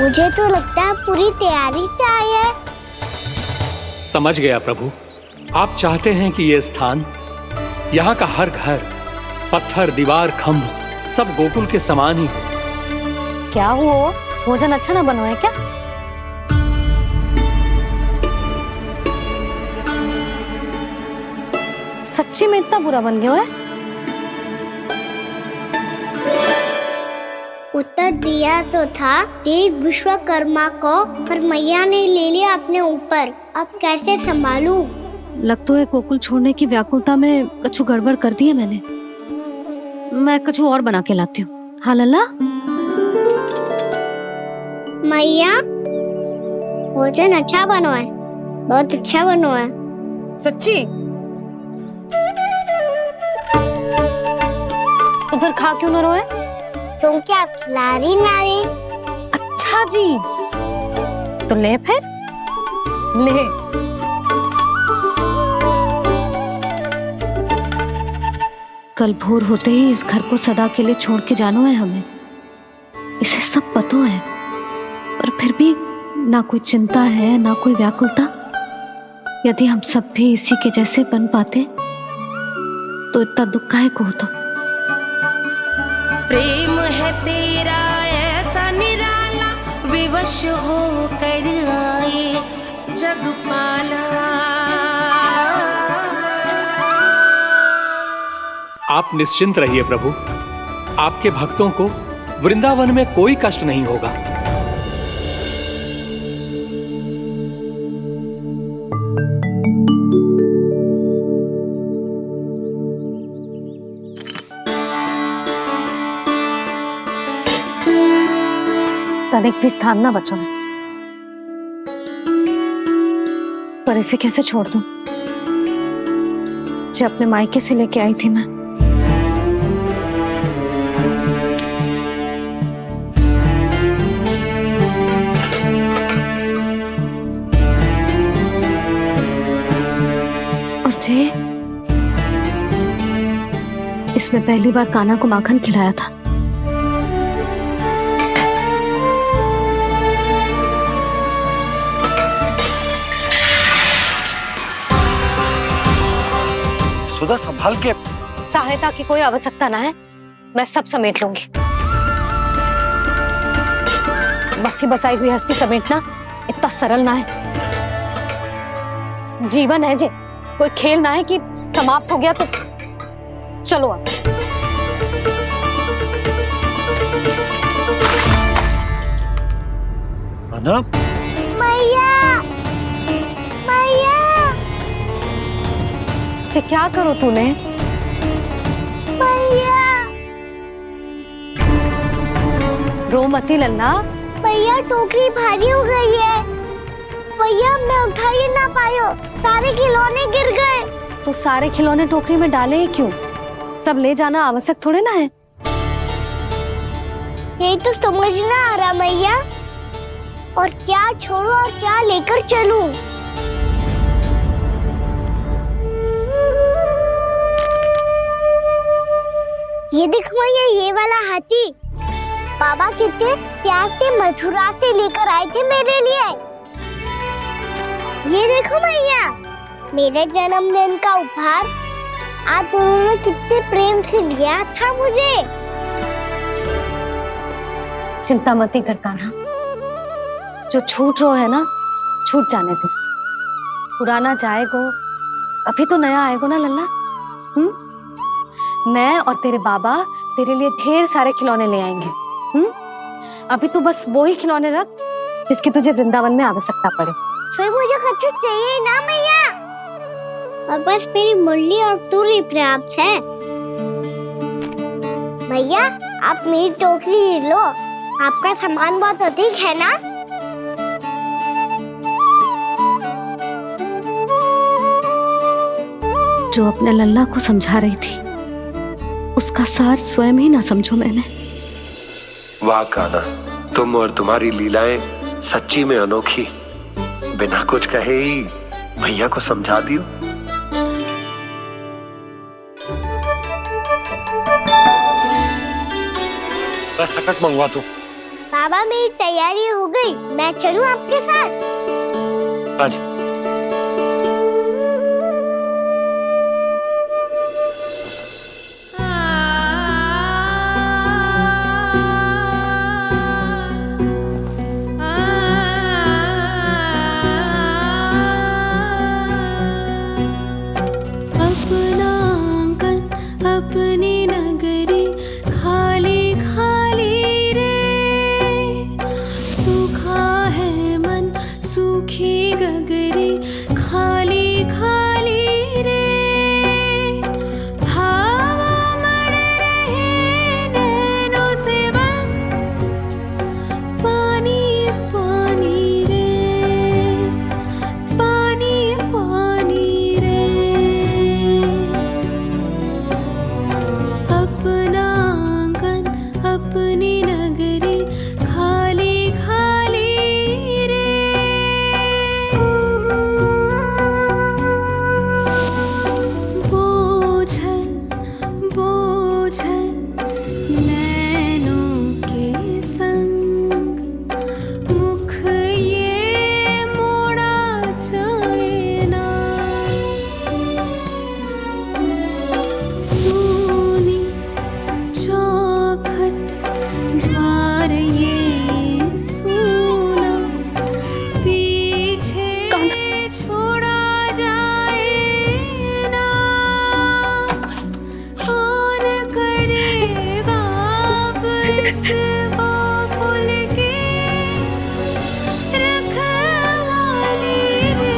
मुझे तो लगता है पूरी तैयारी से आए हैं। समझ गया प्रभु, आप चाहते हैं कि ये स्थान, यहाँ का हर घर, पत्थर, दीवार, खम्भ सब गोकुल के समान ही हो। क्या हुआ? भोजन अच्छा ना बनो है क्या? सच्ची में इतना बुरा बन गया है? उत्तर दिया तो था देव विश्वकर्मा को, पर मैया ने ले लिया अपने ऊपर। अब कैसे संभालूं? लग तो है गोकुल छोड़ने की व्याकुलता में कछु गड़बड़ कर दी है मैंने। मैं कछु और बना के लाती हूँ। हाँ लल्ला? मैया, भोजन अच्छा बनो है, बहुत अच्छा बनो है। सच्ची? तो फिर खा क्यों ना रोए? तुम क्या खिला रही नारी? अच्छा जी, तो ले फिर ले। कल भोर होते ही इस घर को सदा के लिए छोड़ के जाना है हमें। इसे सब पता है, पर फिर भी ना कोई चिंता है ना कोई व्याकुलता। यदि हम सब भी इसी के जैसे बन पाते तो इतना दुख काहे को होता। प्रेम है तेरा ऐसा निराला, विवश हो कर आए जगपाला। आप निश्चिंत रहिए प्रभु, आपके भक्तों को वृंदावन में कोई कष्ट नहीं होगा। तनिक भी स्थान ना बचो है, पर इसे कैसे छोड़ दूं? जो अपने मायके से लेके आई थी मैं। और जे इसमें पहली बार कान्हा को माखन खिलाया था। सुधा संभाल के। सहायता की कोई आवश्यकता ना है, मैं सब समेट लूंगी। बसी बसाई गृहस्थी समेटना इतना सरल ना है। जीवन है जे, कोई खेल ना है कि समाप्त हो गया तो चलो अब। अना? मैया, मैया। जे क्या करो तूने? मैया, रो मती लल्ला। मैया टोकरी भारी हो गई है। भैया मैं उठा ही ना पायो, सारे खिलौने गिर गए। तो सारे खिलौने टोकरी में डाले ही क्यों? सब ले जाना आवश्यक थोड़े ना है। यही तो समझ ना आ रहा मैया, और क्या छोड़ू और क्या लेकर चलूं? ये देखो मैया, ये वाला हाथी बाबा कितने प्यार से मथुरा से लेकर आए थे मेरे लिए। ये देखो मैया, मेरे जन्मदिन का उपहार आप उन्होंने कितने प्रेम से दिया था मुझे। चिंता मती कर कान्हा, जो छूट रो है ना छूट जाने दे। पुराना जाएगो, अभी तो नया आएगो ना लल्ला। मैं और तेरे बाबा तेरे लिए ढेर सारे खिलौने ले आएंगे। अभी तू बस वो ही खिलौने रख जिसकी तुझे वृंदावन में आवश्यकता पड़े। फिर मुझे कुछ चाहिए ना मैया, और बस मेरी मुरली और तुरी पर्याप्त है। भैया आप मेरी टोकरी ले लो, आपका सामान बहुत अधिक है ना। जो अपने लल्ला को समझा रही थी उसका सार स्वयं ही ना समझो मैंने। वाह कान्हा, तुम और तुम्हारी लीलाएं सच्ची में अनोखी। बिना कुछ कहे ही भैया को समझा दियो। बस सकट मंगवा दो, बाबा मेरी तैयारी हो गई, मैं चलूं आपके साथ? अच्छा। अपना आंगन अपनी नगरी खाली खाली रे, सूखा है मन सूखी गगरी खाली खाली रे, भावा मर रहे नैनों से बंद पानी पानी रे, पानी पानी रे। अपना आंगन अपनी नगरी खाली खाली रे, बोझल बोझल नैनों के संग मुख ये मोड़ा जाए ना, सोनी चौखट द्वार ये सोना पीछे छोड़ा जाए ना, कौन करेगा अब इस गोकुल की रखवाली रे।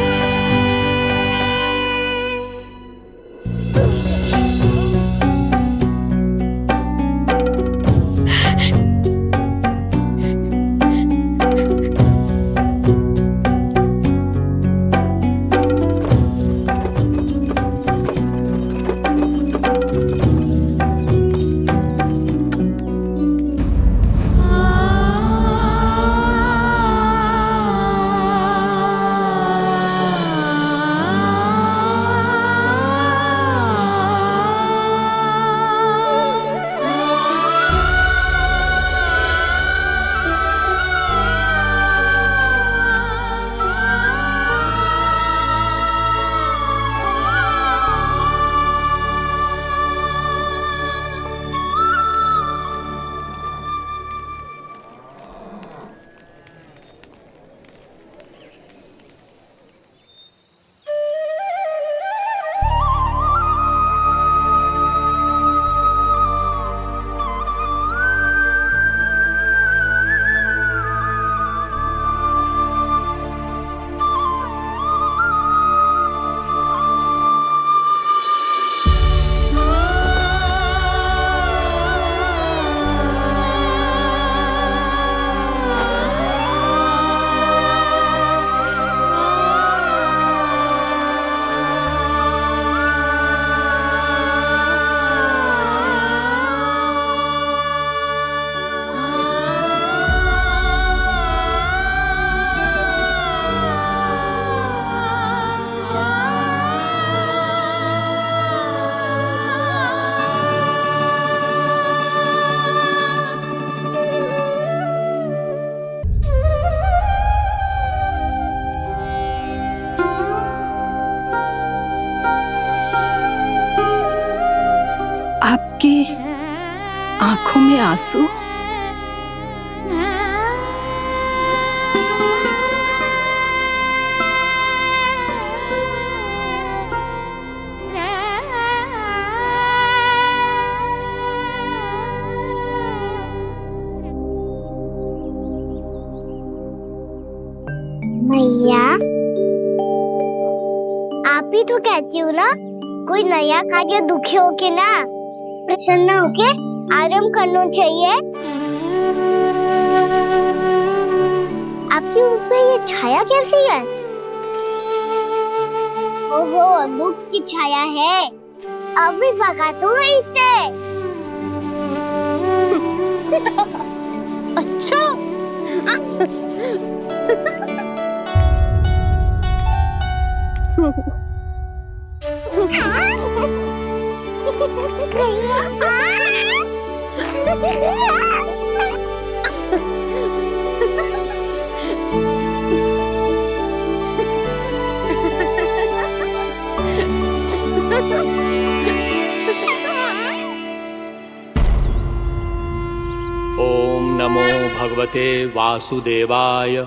आपकी आंखों में आंसू? मैया, आप ही तो कहती हो ना, कोई नया खा के दुखी होके ना, प्रसन्न होके आराम करना चाहिए। आपके मुंह पे ये छाया कैसी है? ओहो, दुख की छाया है। अभी भगा दो इसे। अच्छा। ओम नमो भगवते वासुदेवाय।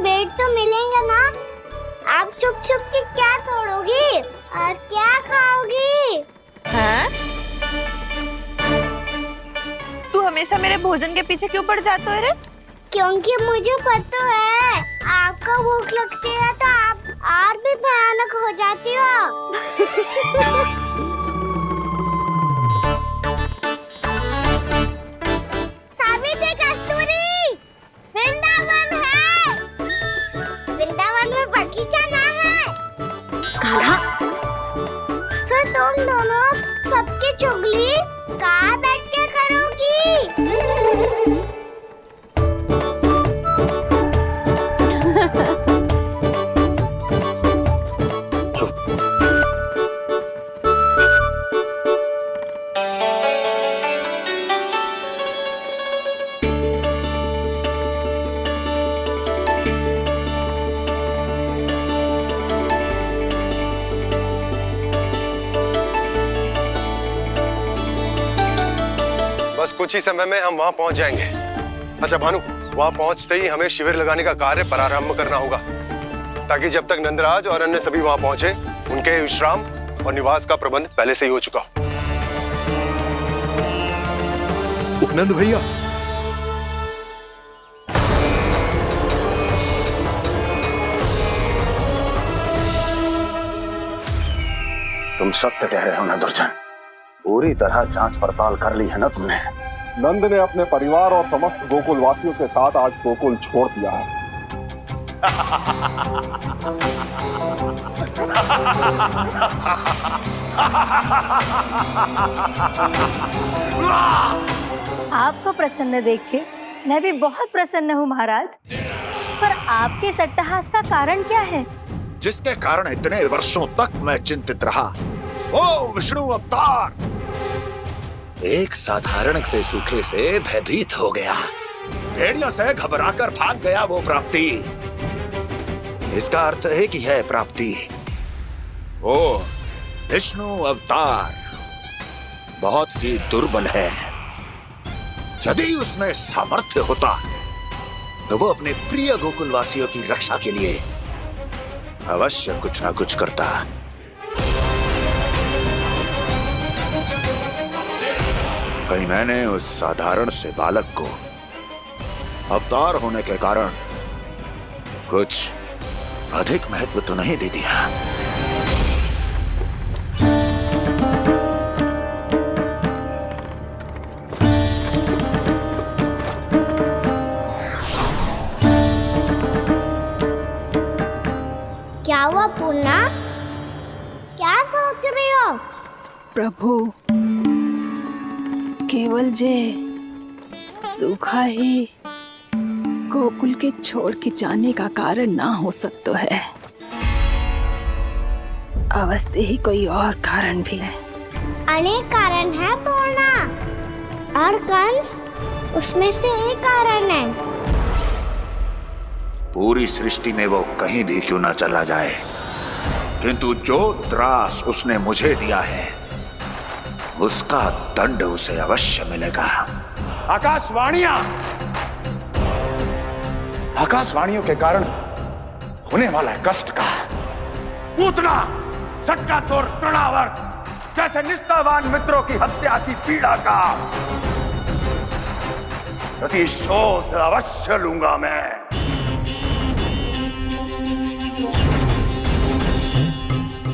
बेट तो मिलेंगे ना? आप छुप छुप के क्या तोड़ोगी और क्या खाओगी? हाँ? तू हमेशा मेरे भोजन के पीछे क्यों पड़ जाता है रे? क्योंकि मुझे पता है आपको भूख लगती है तो आप और भी भयानक हो जाती हो। सावित्री, कस्तूरी, वृंदावन है। वृंदावन में बगीचा ना है। कान्हा, फिर तुम दोनों सबकी चुगली कहाँ बैठ के करोगी? बस कुछ ही समय में हम वहां पहुंच जाएंगे। अच्छा भानु, वहां पहुंचते ही हमें शिविर लगाने का कार्य प्रारंभ करना होगा, ताकि जब तक नंदराज और अन्य सभी वहां पहुंचे उनके विश्राम और निवास का प्रबंध पहले से ही हो चुका हो। नंद भैया, तुम सत्य कह रहे हो ना दुर्जन? पूरी तरह जांच पड़ताल कर ली है ना तुमने? नंद ने अपने परिवार और समस्त गोकुल वासियों के साथ आज गोकुल छोड़ दिया है। आपको प्रसन्न देख के मैं भी बहुत प्रसन्न हूँ महाराज। पर आपके इस अट्टहास का कारण क्या है? जिसके कारण इतने वर्षों तक मैं चिंतित रहा, वो विष्णु अवतार एक साधारण से सूखे से भयभीत हो गया, भेड़ियों से घबराकर भाग गया। वो प्राप्ति, इसका अर्थ है कि यह प्राप्ति, वो विष्णु अवतार बहुत ही दुर्बल है। यदि उसमें सामर्थ्य होता तो वो अपने प्रिय गोकुलवासियों की रक्षा के लिए अवश्य कुछ ना कुछ करता। कहीं मैंने उस साधारण से बालक को अवतार होने के कारण कुछ अधिक महत्व तो नहीं दे दिया। क्या हुआ पूर्णा? क्या सोच रही हो? प्रभु, केवल जे सूखा ही गोकुल के छोड़ के जाने का कारण ना हो सकता है, अवश्य ही कोई और कारण भी है। अनेक कारण है पूर्णा, और कंस उसमें से एक कारण है। पूरी सृष्टि में वो कहीं भी क्यों ना चला जाए, किंतु जो त्रास उसने मुझे दिया है उसका दंड उसे अवश्य मिलेगा। आकाशवाणियों के कारण होने वाला कष्ट का पूतना सटका तोड़ तृणावर्त, जैसे निष्ठावान मित्रों की हत्या की पीड़ा का प्रतिशोध अवश्य लूंगा मैं।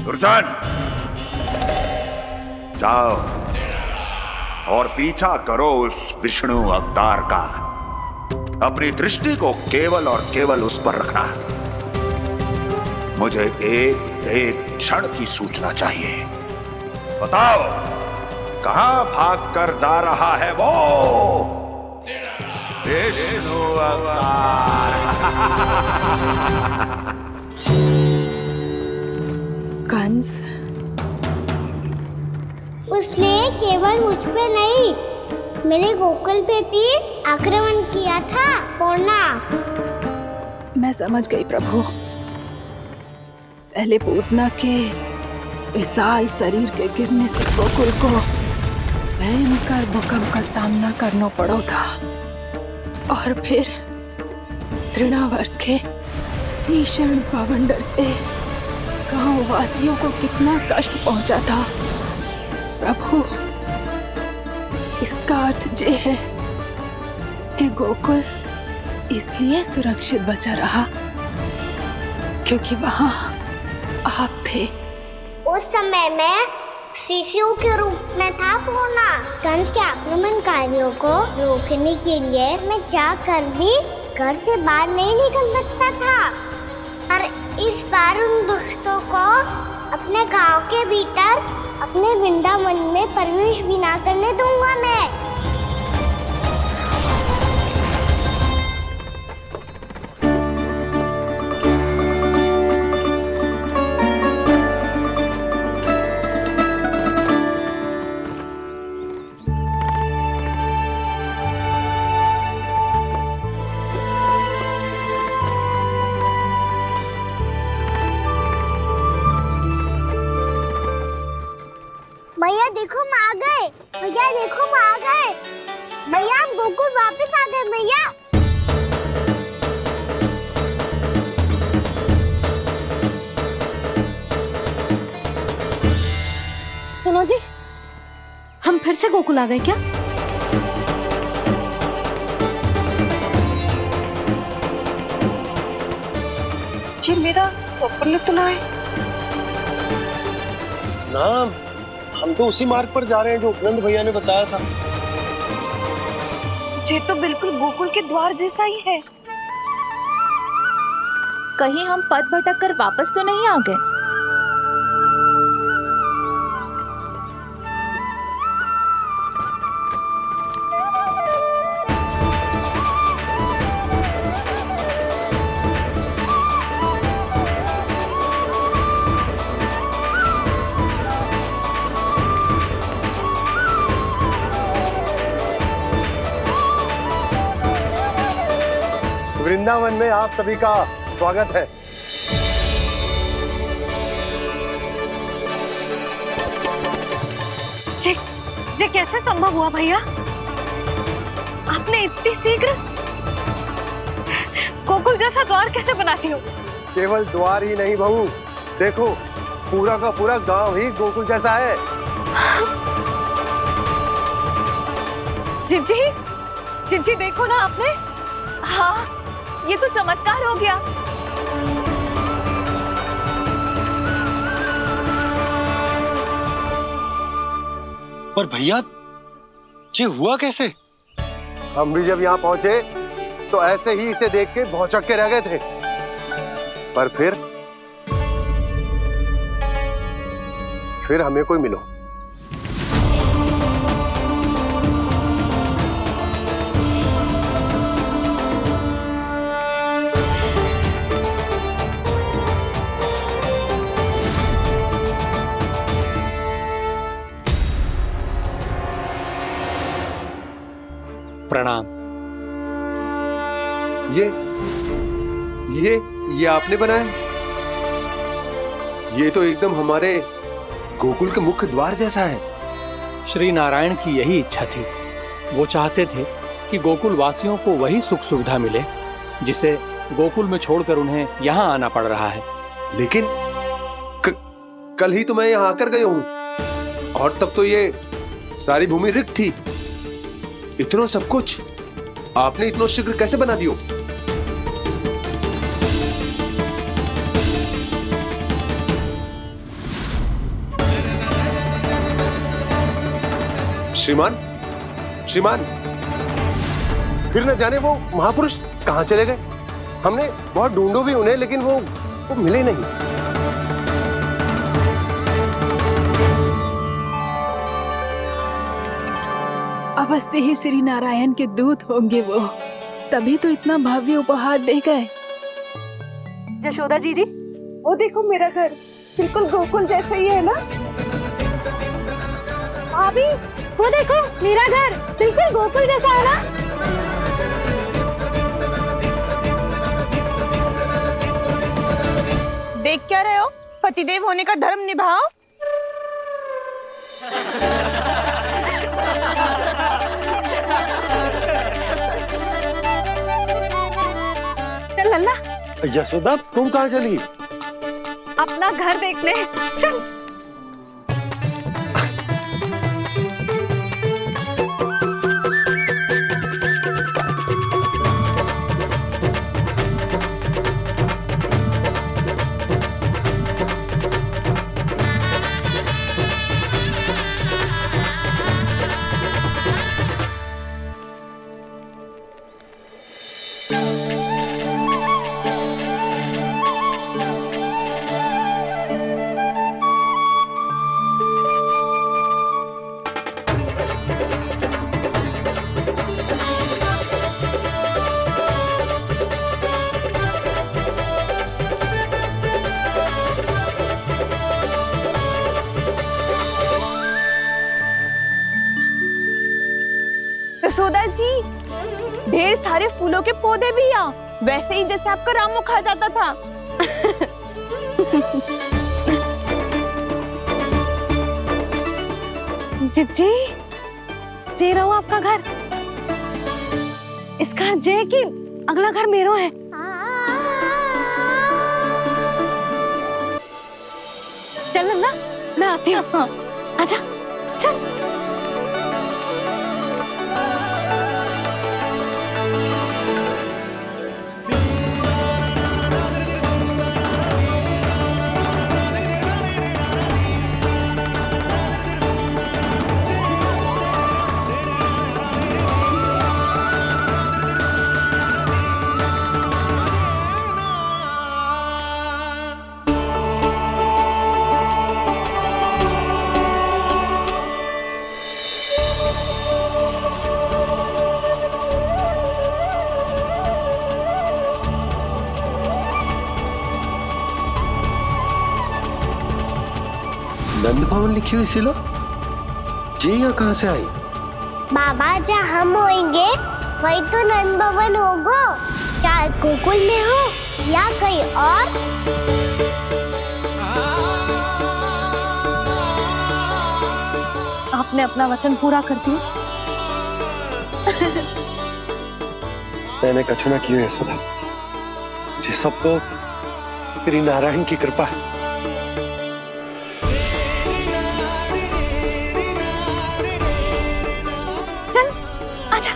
दुर्जन, जाओ और पीछा करो उस विष्णु अवतार का। अपनी दृष्टि को केवल और केवल उस पर रखना। मुझे एक एक क्षण की सूचना चाहिए। बताओ, कहां भाग कर जा रहा है वो विष्णु अवतार? कंस, उसने केवल मुझ पे नहीं, मेरे गोकुल पे भी आक्रमण किया था पूर्णा। मैं समझ गई प्रभु। पहले पूतना के विशाल शरीर के गिरने से गोकुल को भयंकर भूकंप का सामना करना पड़ा था, और फिर तृणावर्त के भीषण पावंडर से गांव वासियों को कितना कष्ट पहुंचा था प्रभु। इसका अर्थ ये है कि गोकुल इसलिए सुरक्षित बचा रहा क्योंकि वहां आप थे। उस समय में शिशु के रूप में था पूर्णा। कंस के आक्रमणकारियों को रोकने के लिए मैं जाकर भी घर से बाहर नहीं निकल सकता था। और इस बार उन दुष्टों को अपने गांव के भीतर अपने वृंदावन में प्रवेश भी ना करने दूंगा मैं। भैया देखो हम आ गए। भैया देखो हम आ गए। भैया हम गोकुल वापस आ गए भैया। सुनो जी, हम फिर से गोकुल आ गए क्या? जी मेरा चप्पल तो लाए ना, हम तो उसी मार्ग पर जा रहे हैं जो उपनंद भैया ने बताया था। ये तो बिल्कुल गोकुल के द्वार जैसा ही है। कहीं हम पथ भटक कर वापस तो नहीं आ गए? वृंदावन में आप सभी का स्वागत है। ये कैसे संभव हुआ भैया? आपने इतनी शीघ्र गोकुल जैसा द्वार कैसे बनाती हो? केवल द्वार ही नहीं बहू, देखो पूरा का पूरा गांव ही गोकुल जैसा है। जिज्जी, जिज्जी देखो ना आपने। हाँ, ये तो चमत्कार हो गया। पर भैया ये हुआ कैसे? हम भी जब यहाँ पहुंचे तो ऐसे ही इसे देख के भौचक के रह गए थे, पर फिर हमें कोई मिलो। प्रणाम। ये आपने बनाया? ये तो एकदम हमारे गोकुल के मुख्य द्वार जैसा है। श्री नारायण की यही इच्छा थी। वो चाहते थे कि गोकुल वासियों को वही सुख सुविधा मिले जिसे गोकुल में छोड़कर उन्हें यहाँ आना पड़ रहा है। लेकिन कल ही तो मैं यहाँ आकर गया हूँ और तब तो ये सारी भूमि रिक्त थी। इतना सब कुछ आपने इतना शीघ्र कैसे बना दियो? श्रीमान, फिर न जाने वो महापुरुष कहां चले गए। हमने बहुत ढूंढो भी उन्हें, लेकिन वो मिले नहीं। अवश्य ही श्री नारायण के दूत होंगे वो, तभी तो इतना भव्य उपहार दे गए। यशोदा जी, वो देखो मेरा घर बिल्कुल गोकुल जैसा ही है ना। भाभी वो देखो मेरा घर बिल्कुल गोकुल जैसा है ना। देख क्या रहे हो? पतिदेव होने का धर्म निभाओ। चल लल्ला, यशोदा तुम कहाँ चली? अपना घर देखने चल। यशोदा जी, ढेर सारे फूलों के पौधे भी यहाँ, वैसे ही जैसे आपका रामू खा जाता था। जी जे रहो आपका घर। इस घर जे की अगला घर मेरो है। चल ना, मैं आती हूँ। आजा चल। नंद भवन लिखी हुई सिलो जी यहाँ कहाँ से आई? बाबा जहाँ हम होंगे वही तो नंद भवन होगा, चाहे गोकुल में हो या कहीं और। आपने अपना वचन पूरा कर दिया। मैंने कछु ना किया यशोदा जी, सब तो श्री नारायण की कृपा है। चल आजा।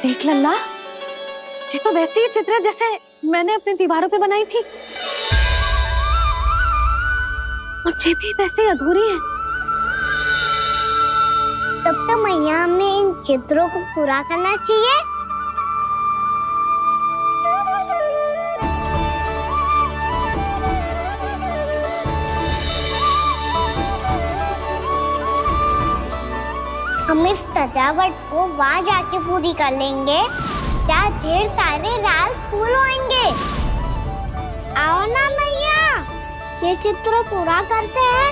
देख लल्ला, ये तो वैसी ही चित्र है जैसे मैंने अपनी दीवारों पे बनाई थी, और ये भी वैसे ही अधूरी है। तब तो मैया हमें इन चित्रों को पूरा करना चाहिए। हम इस सजावट को वहाँ जाके पूरी कर लेंगे जहाँ ढेर सारे लाल फूल होंगे। आओ ना मैया, ये चित्र पूरा करते हैं।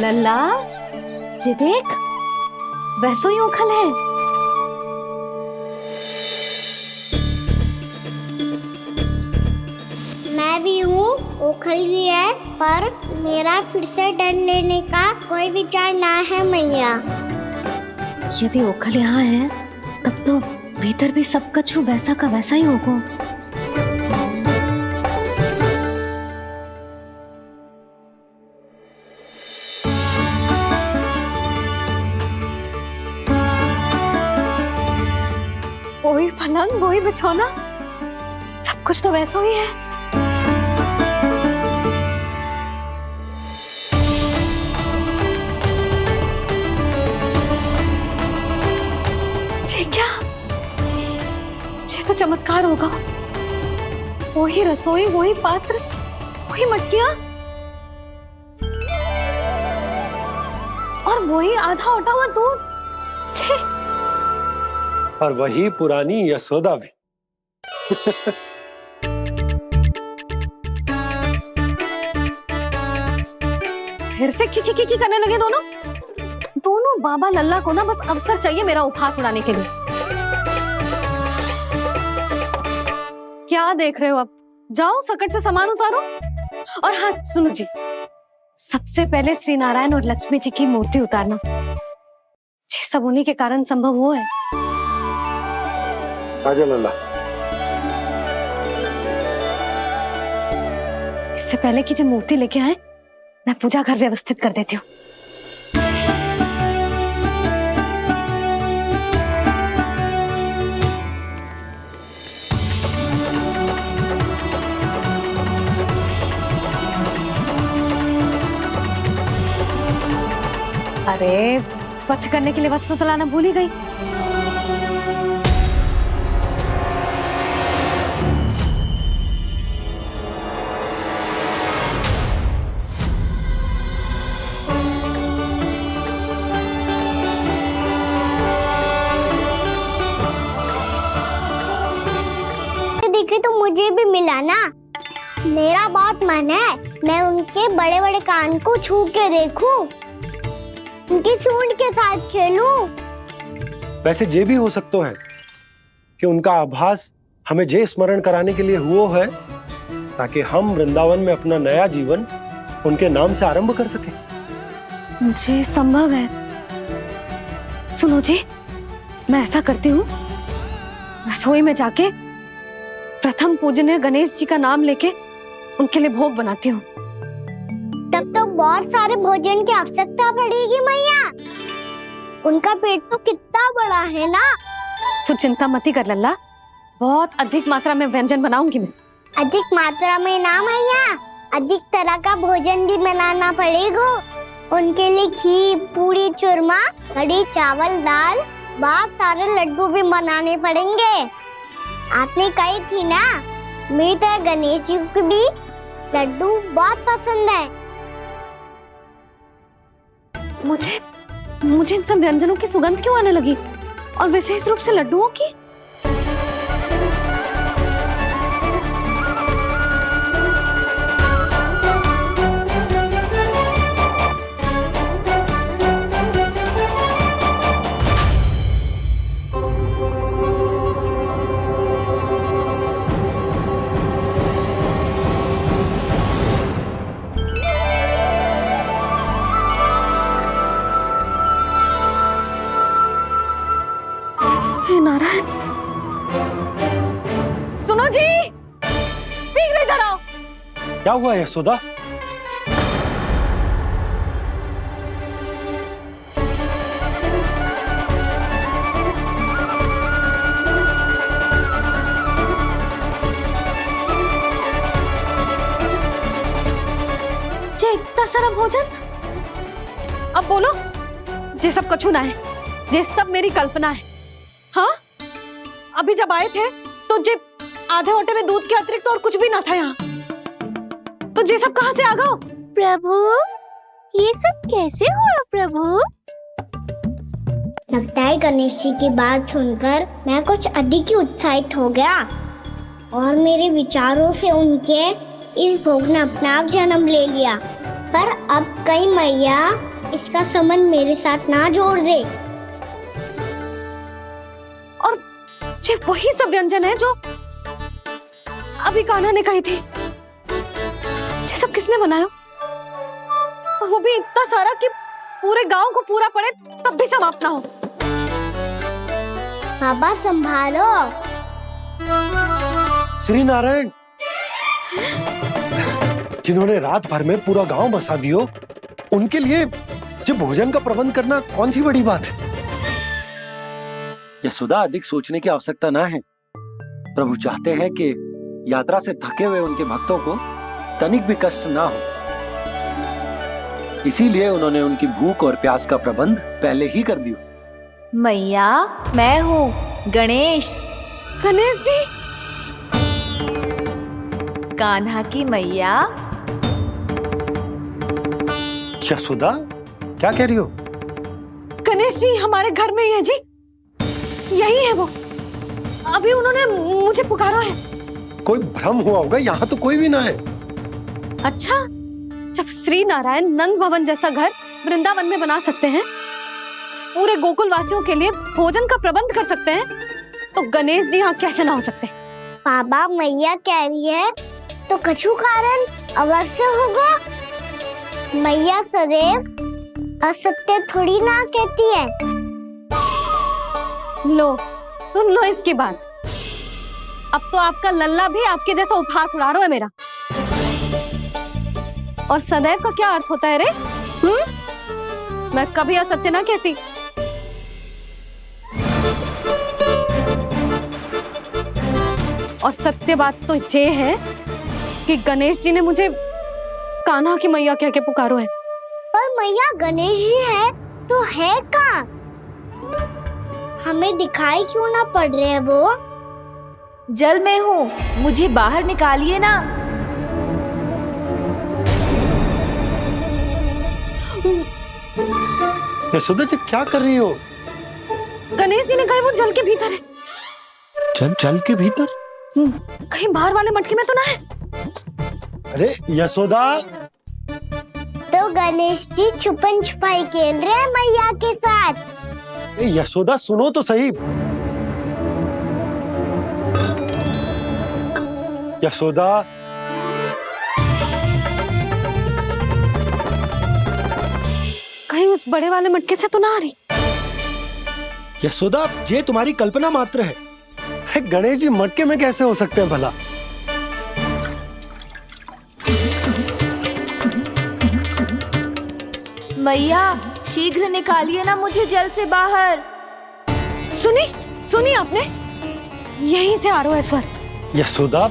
लल्ला, ये देख, वैसो ही उखल है। मैं भी हूँ, ओखल भी है, पर मेरा फिर से डर लेने का कोई विचार ना है मैया। यदि ओखल यहाँ है, तब तो भीतर भी सब कछु वैसा का वैसा ही होगा। वही पलंग, वही बिछौना, सब कुछ तो वैसा ही है। ये क्या? ये तो चमत्कार होगा। वही रसोई, वही पात्र, वही मटकियां और वही आधा उटा हुआ दूध। छे! और वही पुरानी यशोदा भी। फिर से की करने लगे दोनों बाबा लल्ला को ना बस अवसर चाहिए मेरा उपहास उड़ाने के लिए। क्या देख रहे हो? अब जाओ सकट से सामान उतारो। और हाँ सुनो जी, सबसे पहले श्री नारायण और लक्ष्मी जी की मूर्ति उतारना। ये सब उन्हीं के कारण संभव हुआ है। आजा लल्ला। इससे पहले कि जो मूर्ति लेके आए, मैं पूजा घर व्यवस्थित कर देती हूँ। अरे स्वच्छ करने के लिए वस्त्र तो लाना भूल ही गई। देखे तो मुझे भी मिला ना। मेरा बहुत मन है, मैं उनके बड़े बड़े कान को छू के देखूं, उनकी सूंड के साथ खेलूं। वैसे ये भी हो सकता है कि उनका आभास हमें जे स्मरण कराने के लिए हुआ है, ताकि हम वृंदावन में अपना नया जीवन उनके नाम से आरंभ कर सके। जी संभव है। सुनो जी, मैं ऐसा करती हूँ, रसोई में जाके प्रथम पूजनीय गणेश जी का नाम लेके उनके लिए भोग बनाती हूँ। तब तो बहुत सारे भोजन की आवश्यकता पड़ेगी मैया। उनका पेट तो कितना बड़ा है ना। तू चिंता मत कर लल्ला, बहुत अधिक मात्रा में व्यंजन बनाऊंगी मैं। अधिक मात्रा में ना मैया, अधिक तरह का भोजन भी बनाना पड़ेगा। उनके लिए खीर, पूरी, चूरमा, कढ़ी, चावल, दाल, बहुत सारे लड्डू भी बनाने पड़ेंगे। आपने कही थी ना, मेरी तरह गणेश जी को भी लड्डू बहुत पसंद है। मुझे इन सब व्यंजनों की सुगंध क्यों आने लगी, और विशेष रूप से लड्डुओं की? नारायण, सुनो जी, शीघ्र इधर आओ। क्या हुआ यशोदा? जे इतना सारा भोजन, अब बोलो, जे सब कछु ना है, जे सब मेरी कल्पना है। हाँ, अभी जब आए थे तो जे आधे ओटे में दूध के अतिरिक्त और कुछ भी ना था यहाँ, तो जे सब कहाँ से आ गए? प्रभु, ये सब कैसे हुआ प्रभु? लगता है गणेश जी की बात सुनकर मैं कुछ अधिक ही उत्साहित हो गया, और मेरे विचारों से उनके इस भोग ने अपना आप जन्म ले लिया। पर अब कहीं मैया इसका संबंध मेरे साथ ना जोड़ दे। और ये वही सब व्यंजन है जो अभी कान्हा ने कही थी। ये सब किसने बनाया? और वो भी इतना सारा कि पूरे गांव को पूरा पड़े तब भी समाप्त ना हो। बाबा संभालो। श्री नारायण, जिन्होंने रात भर में पूरा गांव बसा दियो, उनके लिए जो भोजन का प्रबंध करना कौन सी बड़ी बात है। यशोदा, अधिक सोचने की आवश्यकता ना है। प्रभु चाहते हैं कि यात्रा से थके हुए उनके भक्तों को तनिक भी कष्ट ना हो, इसीलिए उन्होंने उनकी भूख और प्यास का प्रबंध पहले ही कर दिया। मैया, मैं हूँ गणेश। गणेश जी, कान्हा की मैया। यशोदा, क्या कह रही हो? गणेश जी हमारे घर में ही है जी, यही है वो। अभी उन्होंने मुझे पुकारा है। कोई भ्रम हुआ होगा, यहाँ तो कोई भी ना है। अच्छा, जब श्री नारायण नंद भवन जैसा घर वृंदावन में बना सकते हैं, पूरे गोकुल वासियों के लिए भोजन का प्रबंध कर सकते हैं, तो गणेश जी यहाँ कैसे ना हो सकते? बाबा, मैया कह रही है तो कछु कारण अवश्य होगा। मैया सदैव असत्य थोड़ी ना कहती है। लो, सुन लो इसकी बात। अब तो आपका लल्ला भी आपके जैसा उपहास उड़ा रहा है मेरा। और सदैव का क्या अर्थ होता है रे? मैं कभी असत्य ना कहती। और सत्य बात तो ये है कि गणेश जी ने मुझे कान्हा की मैया कह के पुकारो है। पर मैया गणेश जी है तो है कहाँ? हमें दिखाई क्यों ना पड़ रहे हैं वो? जल में हूँ, मुझे बाहर निकालिए ना। यशोदा जी, क्या कर रही हो? गणेश जी ने कहा वो जल के भीतर है। जल के भीतर? कहीं बाहर वाले मटके में तो ना है? अरे यशोदा! तो गणेश जी छुपन छुपाई खेल रहे हैं मैया के साथ। यशोदा, सुनो तो सही। यशोदा, कहीं उस बड़े वाले मटके से तो ना आ रही? यशोदा, ये तुम्हारी कल्पना मात्र है। गणेश जी मटके में कैसे हो सकते हैं भला? मैया, शीघ्र निकालिए ना मुझे जल से बाहर। सुनी आपने? यहीं से आ रहा है स्वर। यशोदा,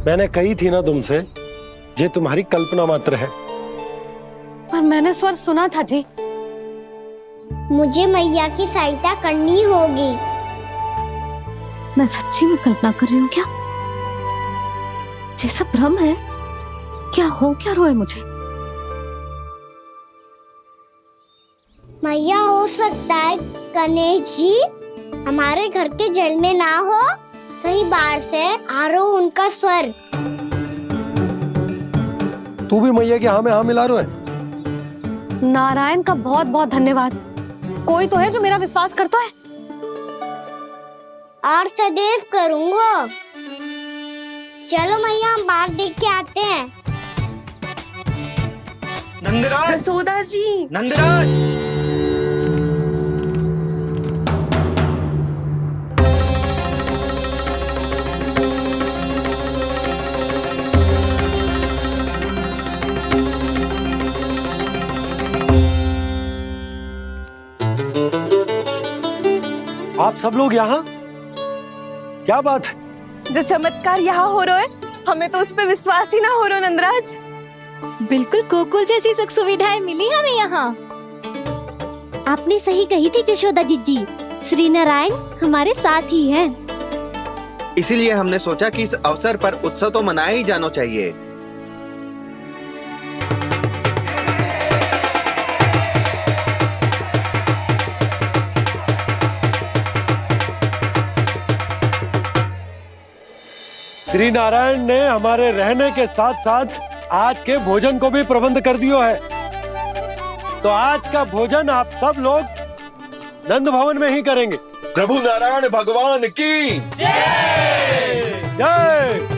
मैंने कही थी ना तुमसे, ये तुम्हारी कल्पना मात्र है। पर मैंने स्वर सुना था जी। मुझे मैया की सहायता करनी होगी। मैं सच्ची में कल्पना कर रही हूँ क्या? ये सब भ्रम है क्या? हो क्या रहा है मुझे? मैया, हो सकता है गणेश जी हमारे घर के जल में ना हो, कहीं बाहर से आ रहा हो उनका स्वर। तू भी मैया के हाँ में हाँ मिला रहा है। नारायण का बहुत बहुत धन्यवाद। कोई तो है जो मेरा विश्वास करता है। और सदैव करूंगा। चलो मैया, हम बाहर देख के आते हैं। नंदराज! जसोदा जी! नंदराज! आप सब लोग यहाँ? क्या बात है? जो चमत्कार यहाँ हो रहा है, हमें तो उस पे विश्वास ही ना हो रहा नंदराज। बिल्कुल गोकुल जैसी सुख सुविधाएं मिली हमें यहाँ। आपने सही कही थी जशोदा जीजी, श्री नारायण हमारे साथ ही हैं। इसीलिए हमने सोचा कि इस अवसर पर उत्सव तो मनाया ही जाना चाहिए। श्री नारायण ने हमारे रहने के साथ साथ आज के भोजन को भी प्रबंध कर दियो है। तो आज का भोजन आप सब लोग नंद भवन में ही करेंगे। प्रभु नारायण भगवान की जय जय।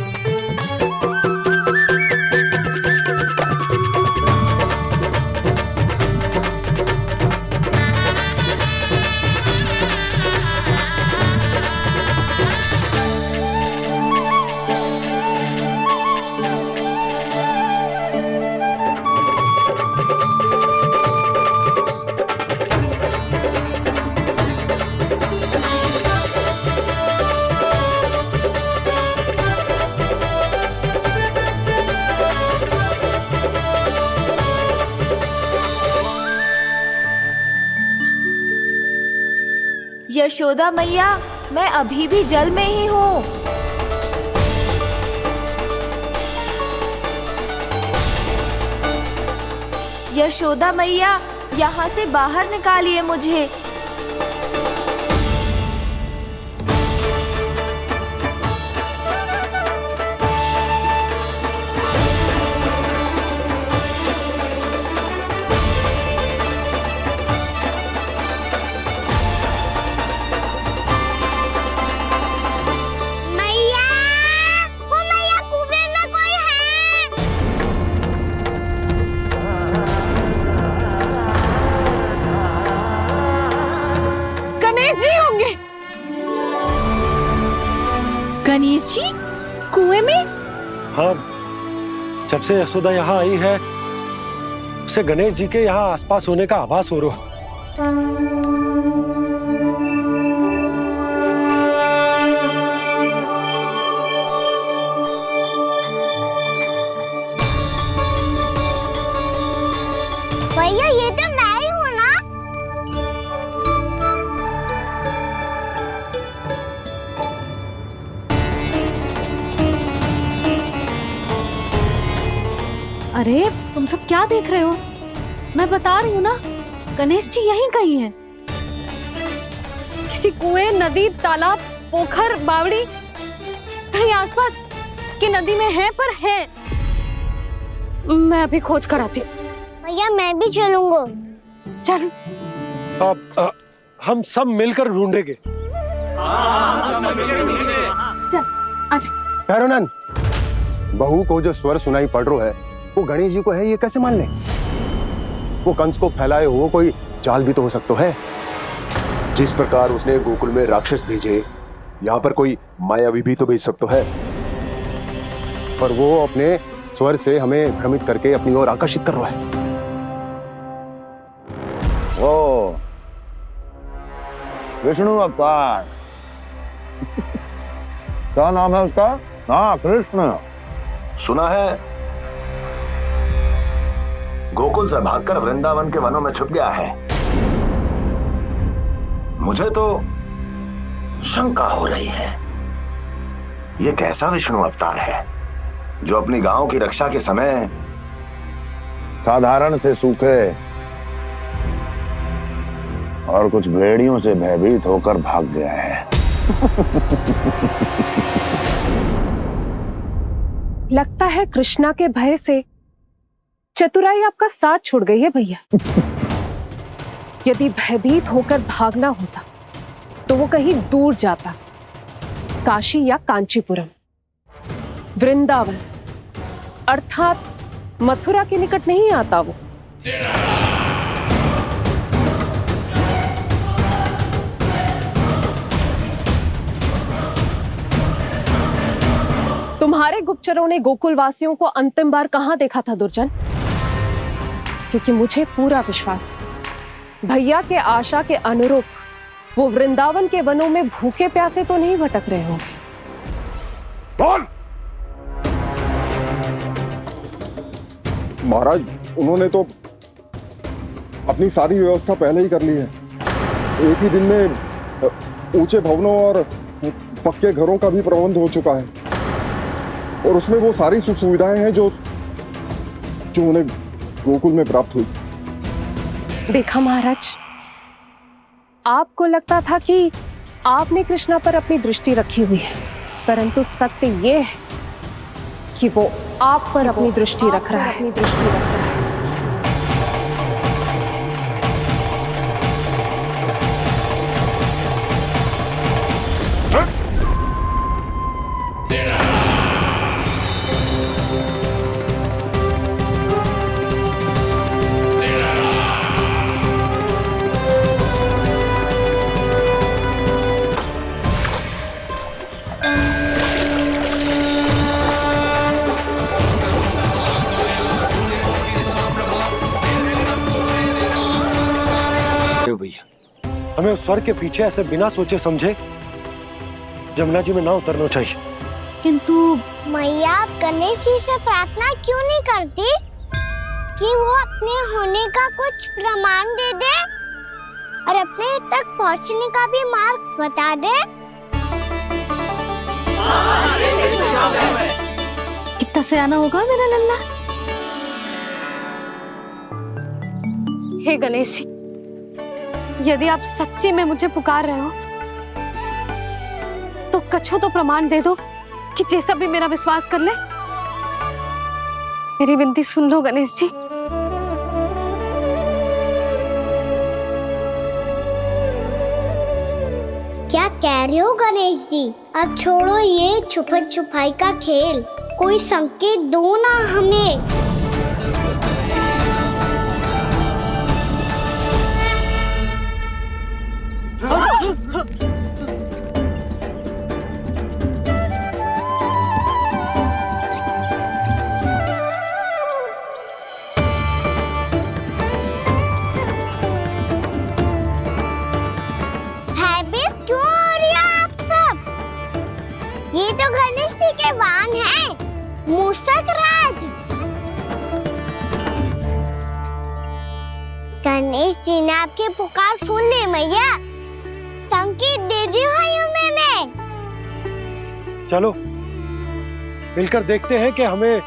यशोदा मैया, मैं अभी भी जल में ही हूँ। यशोदा मैया, यहाँ से बाहर निकालिए मुझे। गणेश जी कुएं में? हाँ, जब से यशोदा यहाँ आई है उसे गणेश जी के यहाँ आसपास होने का आभास हो रहा। भैया ये तो मैं ही हूँ ना। अरे तुम सब क्या देख रहे हो? मैं बता रही हूँ ना, गणेश जी यहीं कहीं हैं। किसी कुएं, नदी, तालाब, पोखर, बावड़ी कहीं आसपास की नदी में है, पर है। मैं अभी खोज कर आती हूँ। भैया मैं भी चलूंगा। चल। अब हम सब मिलकर ढूंढेंगे। चल आजा। भैरवनंद, बहू को जो स्वर सुनाई पड़ रहा है वो गणेश जी को है, ये कैसे मान ले? वो कंस को फैलाए हुए कोई चाल भी तो हो सकता है। जिस प्रकार उसने गोकुल में राक्षस भेजे, यहाँ पर कोई मायावी भी तो भेज सकता है। पर वो अपने स्वर से हमें भ्रमित करके अपनी ओर आकर्षित कर रहा है। ओ विष्णु अवतार। क्या नाम है उसका? हाँ, कृष्ण। सुना है गोकुल से भागकर वृंदावन के वनों में छुप गया है। मुझे तो शंका हो रही है, ये कैसा विष्णु अवतार है जो अपनी गांव की रक्षा के समय साधारण से सूखे और कुछ भेड़ियों से भयभीत होकर भाग गया है। लगता है कृष्णा के भय से चतुराई आपका साथ छोड़ गई है भैया। यदि भयभीत होकर भागना होता तो वो कहीं दूर जाता, काशी या कांचीपुरम, वृंदावन अर्थात मथुरा के निकट नहीं आता वो। तुम्हारे गुप्तचरों ने गोकुल वासियों को अंतिम बार कहां देखा था दुर्जन? क्योंकि मुझे पूरा विश्वास है भैया के आशा के अनुरूप वो वृंदावन के वनों में भूखे प्यासे तो नहीं भटक रहे होंगे। बोल। महाराज, उन्होंने तो अपनी सारी व्यवस्था पहले ही कर ली है। एक ही दिन में ऊंचे भवनों और पक्के घरों का भी प्रबंध हो चुका है और उसमें वो सारी सुख सुविधाएं हैं जो उन्हें गोकुल में प्राप्त हुई। देखा महाराज, आपको लगता था कि आपने कृष्णा पर अपनी दृष्टि रखी हुई है, परंतु सत्य ये है कि वो आप पर अपनी दृष्टि रख रहा है। हमें उस स्वर के पीछे ऐसे बिना सोचे समझे जमुना जी में ना उतरना चाहिए। किंतु मैया, आप गणेश जी से प्रार्थना क्यों नहीं करती कि वो अपने होने का कुछ प्रमाण दे दे और अपने तक पहुंचने का भी मार्ग बता दे? कितना सयाना होगा मेरा लल्ला। हे गणेश जी, यदि आप सच्ची में मुझे पुकार रहे हो तो कछु तो प्रमाण दे दो कि जैसा भी मेरा विश्वास कर ले। मेरी विनती सुन लो गणेश जी। क्या कह रहे हो गणेश जी? अब छोड़ो ये छुपन छुपाई का खेल, कोई संकेत दो ना हमें। भयभीत क्यों हो रही है आप सब? ये तो गणेश जी के वाहन हैं, मूषक राज। गणेश जी ने आपकी पुकार सुन ली मैया, संकेत दे दी भाइयों मैंने। चलो मिलकर देखते हैं कि हमें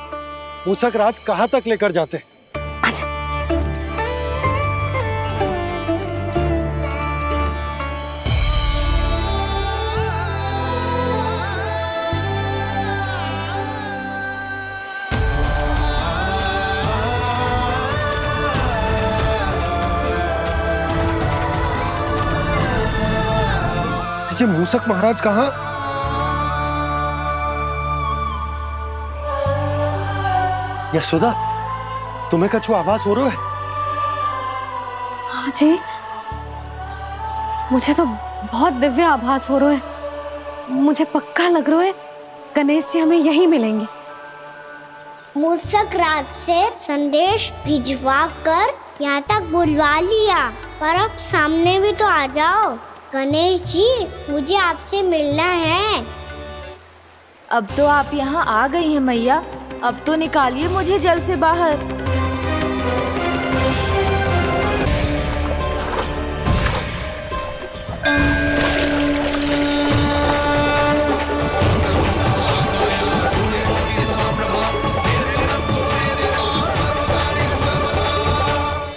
मूषक राज कहाँ तक लेकर जाते हैं। ये मूषक महाराज कहाँ? यशोदा, तुम्हें कछु आभास हो रहा है? हाँ जी, मुझे तो बहुत दिव्य आभास हो रहा है। मुझे पक्का लग रहा है गणेश जी हमें यहीं मिलेंगे। मूषक राज से संदेश भिजवा कर यहाँ तक बुलवा लिया, पर अब सामने भी तो आ जाओ। गणेश जी, मुझे आपसे मिलना है। अब तो आप यहाँ आ गई हैं मैया, अब तो निकालिए मुझे जल से बाहर।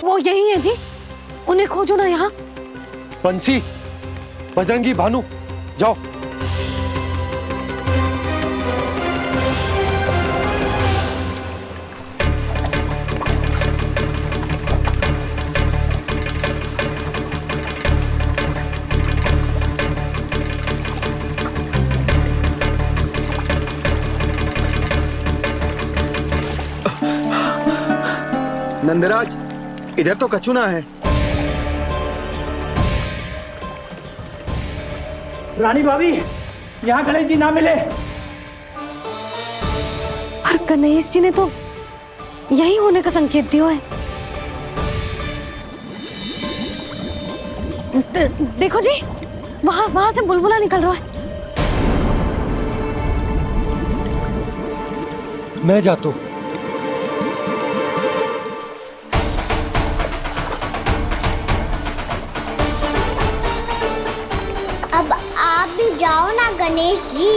वो यही है जी, उन्हें खोजो ना यहाँ। पंछी, बजरंगी, भानु, जाओ। नंदराज, इधर तो कछु ना है। रानी भाभी, यहाँ गणेश जी ना मिले। पर गणेश जी ने तो यही होने का संकेत दिया है। देखो जी, वहां से बुलबुला निकल रहा है। मैं जाता हूँ। अब आप भी जाओ ना गणेश जी।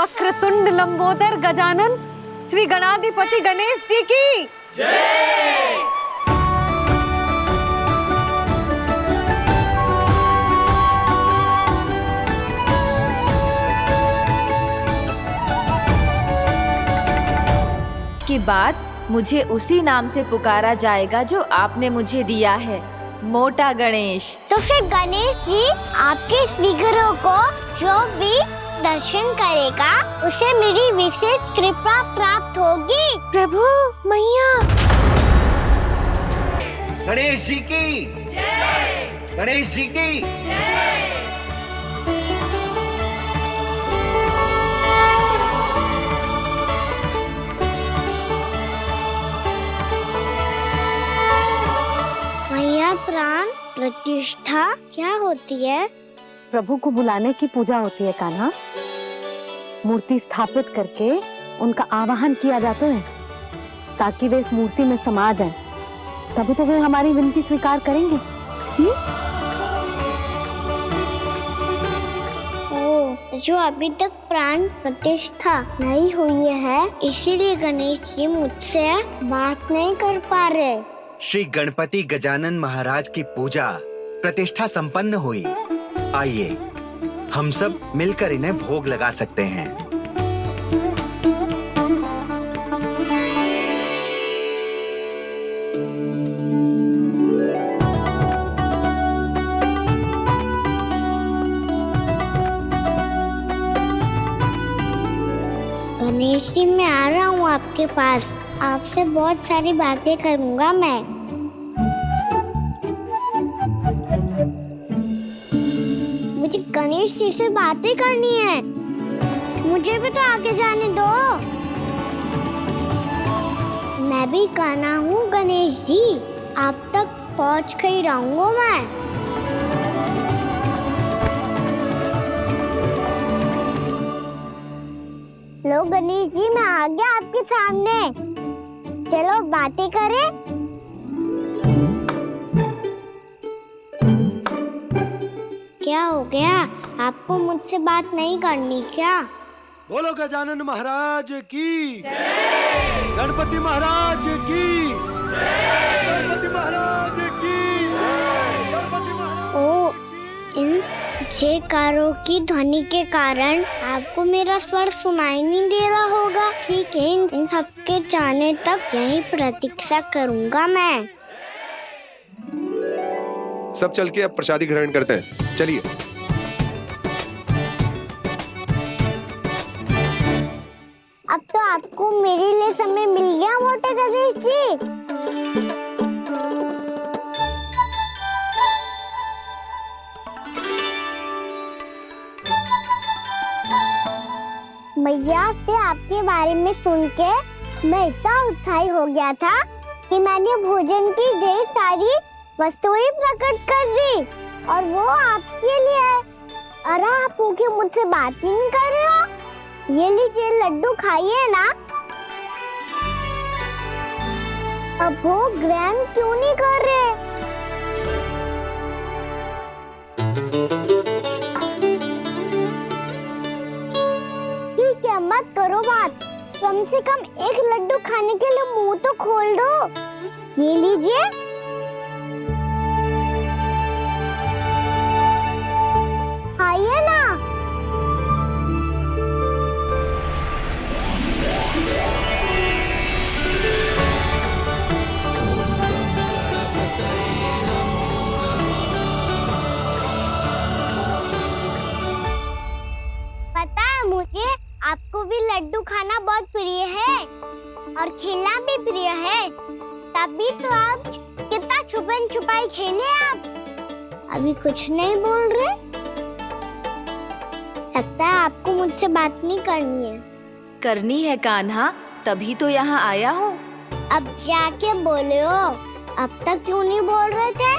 वक्रतुंड लंबोदर गजानन श्री गणाधिपति गणेश जी की जय। के बाद मुझे उसी नाम से पुकारा जाएगा जो आपने मुझे दिया है, मोटा गणेश। तो फिर गणेश जी आपके इस विग्रह को जो भी दर्शन करेगा उसे मेरी विशेष कृपा प्राप्त होगी। प्रभु मैया। गणेश जी की जय। गणेश जी की जय। मैया प्राण प्रतिष्ठा क्या होती है? प्रभु को बुलाने की पूजा होती है कान्हा। मूर्ति स्थापित करके उनका आवाहन किया जाता है ताकि वे इस मूर्ति में समा जाएं। तभी तो वे हमारी विनती स्वीकार करेंगे। जो अभी तक प्राण प्रतिष्ठा नहीं हुई है इसीलिए गणेश जी मुझसे बात नहीं कर पा रहे। श्री गणपति गजानन महाराज की पूजा प्रतिष्ठा संपन्न हुई। आइए हम सब मिलकर इन्हें भोग लगा सकते हैं। गणेश जी मैं आ रहा हूँ आपके पास। आपसे बहुत सारी बातें करूँगा मैं। मुझे गणेश जी से बातें करनी है। मुझे भी तो आगे जाने दो। मैं भी कान्हा हूँ गणेश जी। आप तक पहुँच कर ही रहूँगा मैं। लो गणेश जी मैं आ गया आपके सामने। चलो बातें करें। क्या हो गया? आपको मुझसे बात नहीं करनी क्या? बोलो गजानन महाराज की जय। गणपति महाराज की जय। गणपति महाराज की जय। गणपति महाराज। ओ इन जयकारों की ध्वनि के कारण आपको मेरा स्वर सुनाई नहीं दे रहा होगा। ठीक है, इन सबके जाने तक यही प्रतीक्षा करूंगा मैं। सब चल के अब प्रसादी ग्रहण करते हैं। चलिए। अब तो आपको मेरे लिए समय मिल गया मोटे गणेश जी। मैया से आपके बारे में सुन के मैं इतना उत्साही हो गया था कि मैंने भोजन की ढेर सारी वस्तुएं प्रकट कर दी और वो आपके लिए। अरे आप भूखे मुझसे बात ही नहीं कर रहे हो। ये लीजिए लड्डू खाइए ना। अब वो ग्रहण क्यों नहीं कर रहे? ठीक है मत करो बात। कम से कम एक लड्डू खाने के लिए मुंह तो खोल दो। ये लीजिए। खाइए ना। पता है मुझे आपको भी लड्डू खाना बहुत प्रिय है और खेलना भी प्रिय है। तभी तो आप कितना छुपन छुपाई खेले। आप अभी कुछ नहीं बोल रहे। लगता है आपको मुझसे बात नहीं करनी है। करनी है कान्हा, तभी तो यहाँ आया हूँ। अब जाके बोले हो। अब तक क्यों नहीं बोल रहे थे?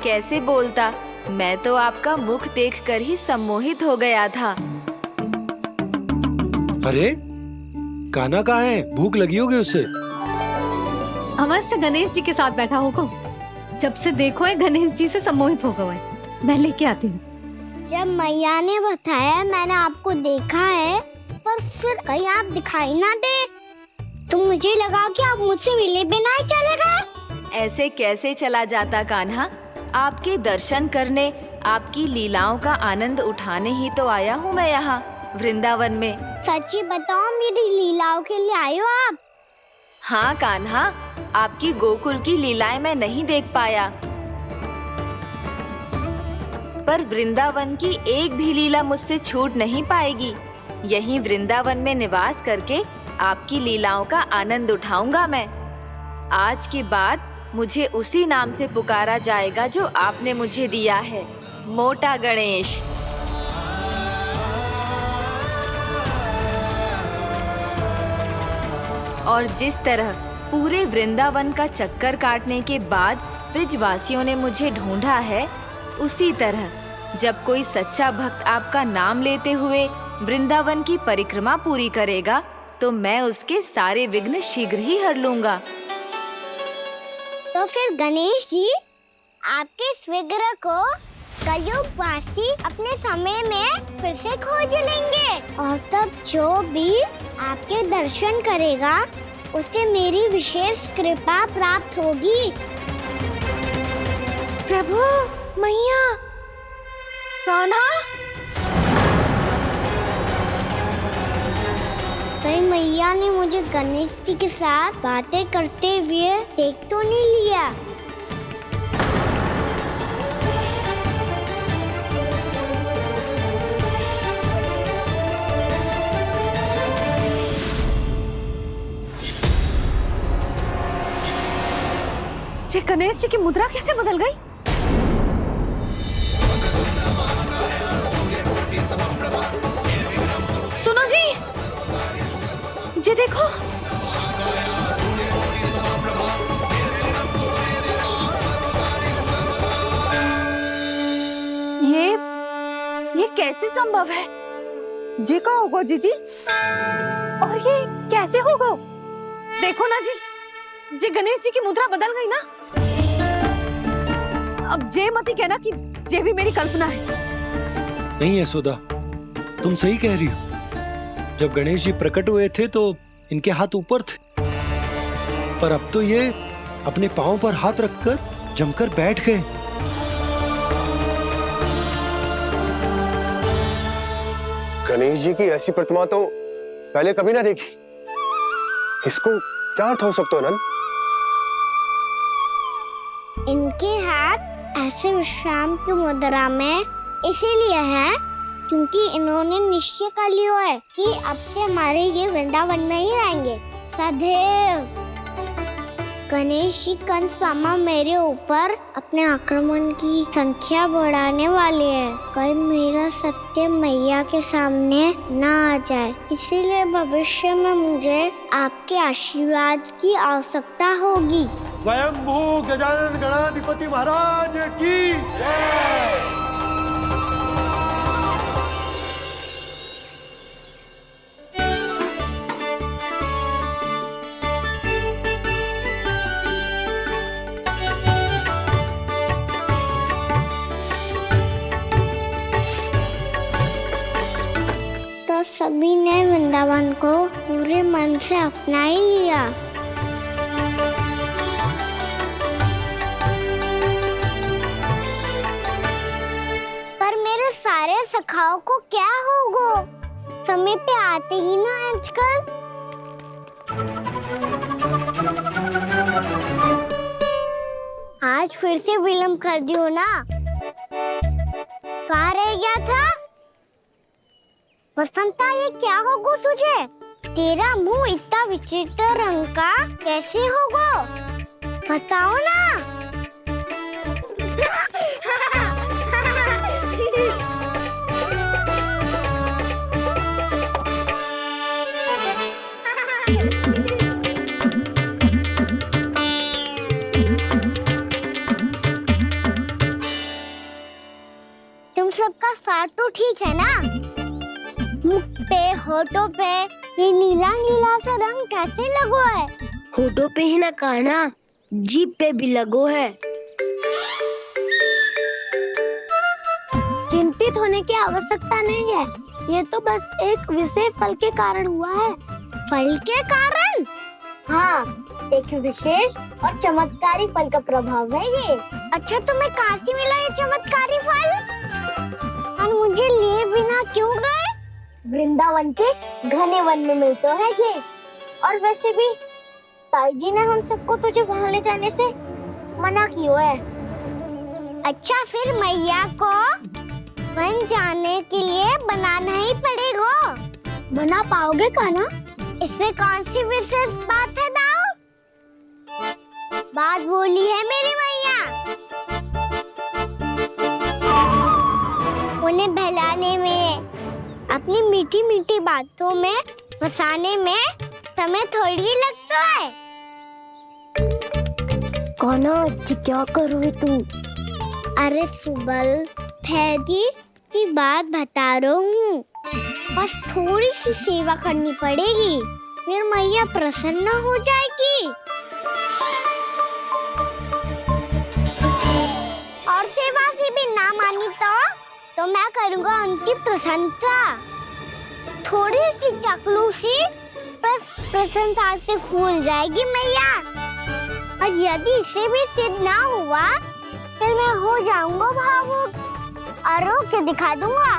कैसे बोलता, मैं तो आपका मुख देखकर ही सम्मोहित हो गया था। अरे कान्हा कहाँ है? भूख लगी होगी उससे। अवश्य गणेश जी के साथ बैठा होगा। जब से देखो है गणेश जी से सम्मोहित हो गए। मैं लेके आती हूँ। जब मैया ने बताया मैंने आपको देखा है और फिर कहीं आप दिखाई ना दे तो मुझे लगा कि आप मुझसे मिले बिना ही चले गए। ऐसे कैसे चला जाता कान्हा? आपके दर्शन करने, आपकी लीलाओं का आनंद उठाने ही तो आया हूँ मैं यहाँ वृंदावन में। सच्ची बताओ, मेरी लीलाओं के लिए आए हो आप? हाँ कान्हा, आपकी गोकुल की लीलाएं मैं नहीं देख पाया, पर वृंदावन की एक भी लीला मुझसे छूट नहीं पाएगी। यहीं वृंदावन में निवास करके आपकी लीलाओं का आनंद उठाऊंगा मैं। आज के बाद मुझे उसी नाम से पुकारा जाएगा जो आपने मुझे दिया है, मोटा गणेश। और जिस तरह पूरे वृंदावन का चक्कर काटने के बाद ब्रिजवासियों ने मुझे ढूंढा है, उसी तरह जब कोई सच्चा भक्त आपका नाम लेते हुए वृंदावन की परिक्रमा पूरी करेगा तो मैं उसके सारे विघ्न शीघ्र ही हर लूंगा। तो फिर गणेश जी, आपके इस विग्रह को कलयुग वासी अपने समय में फिर से खोज लेंगे और तब जो भी आपके दर्शन करेगा उसे मेरी विशेष कृपा प्राप्त होगी। प्रभु, मैया, कान्हा, कहीं मैया ने मुझे गणेश जी के साथ बातें करते हुए देख तो नहीं लिया? ये गणेश जी की मुद्रा कैसे बदल गई? सुनो जी, ये देखो। ये कैसे संभव है? जी का होगा जीजी? और ये कैसे होगा? देखो ना जी, जी गणेश जी की मुद्रा बदल गई ना। अब जे मत ही कहना कि ये भी मेरी कल्पना है। नहीं यशोदा, तुम सही कह रही हो। जब गणेश जी प्रकट हुए थे तो इनके हाथ ऊपर थे, पर अब तो ये अपने पांव पर हाथ रखकर जमकर बैठ गए। गणेश जी की ऐसी प्रतिमा तो पहले कभी ना देखी। इसको क्या अर्थ हो सकता है नंद? इनके हाथ ऐसे विश्राम की मुद्रा में इसीलिए है क्योंकि इन्होंने निश्चय कर लिया है कि अब से हमारे ये वृंदावन में ही रहेंगे सदैव। गणेश जी कंस मामा मेरे ऊपर अपने आक्रमण की संख्या बढ़ाने वाले हैं। कल मेरा सत्य मैया के सामने ना आ जाए, इसीलिए भविष्य में मुझे आपके आशीर्वाद की आवश्यकता होगी। स्वयंभू गजानन गणाधिपति महाराज की जय। तो सभी ने वृंदावन को पूरे मन से अपना ही लिया। पर मेरे सारे सखाओं को क्या होगा? समय पे आते ही ना आजकल। आज फिर से विलंब कर दियो ना। कहाँ रह गया था? वसंता, ये क्या होगा तुझे? तेरा मुंह इतना विचित्र रंग का कैसे होगा? बताओ ना। तुम सबका साथ तो ठीक है ना? मुख पे, होठों पे ये नीला नीला सा रंग कैसे लगो है? होठों पे ही ना कान्हा, जीभ पे भी लगो है। चिंतित होने की आवश्यकता नहीं है। ये तो बस एक विशेष फल के कारण हुआ है। फल के कारण? हाँ, एक विशेष और चमत्कारी फल का प्रभाव है ये। अच्छा, तुम्हें कहाँ से मिला ये चमत्कारी फल? और मुझे लिए बिना क्यों गए? वृंदावन के घने वन में मिलते हैं ये। और वैसे भी ताई जी ने हम सबको तुझे वहाँ ले जाने से मना किया है। अच्छा, फिर मैया को वन जाने के लिए बनाना ही पड़ेगा। बना पाओगे कान्हा? इसमें कौन सी विशेष बात है दाऊ? बात बोली है मेरी मैया। उन्हें बहलाने में, अपनी मीठी मीठी बातों में फंसाने में समय थोड़ी लगता है। कान्हा, क्या करोगे तू? अरे सुबल, फैदी की बात बता रहा हूँ। बस थोड़ी सी सेवा करनी पड़ेगी, फिर मैया प्रसन्न हो जाएगी। और सेवा से भी ना मानी तो मैं करूँगा उनकी प्रशंसा। थोड़ी सी चाकलूसी बस प्रशंसा से फूल जाएगी मैया। और यदि इसे भी सिद्ध ना हुआ, फिर मैं हो जाऊंगा भावुक और रो के दिखा दूंगा,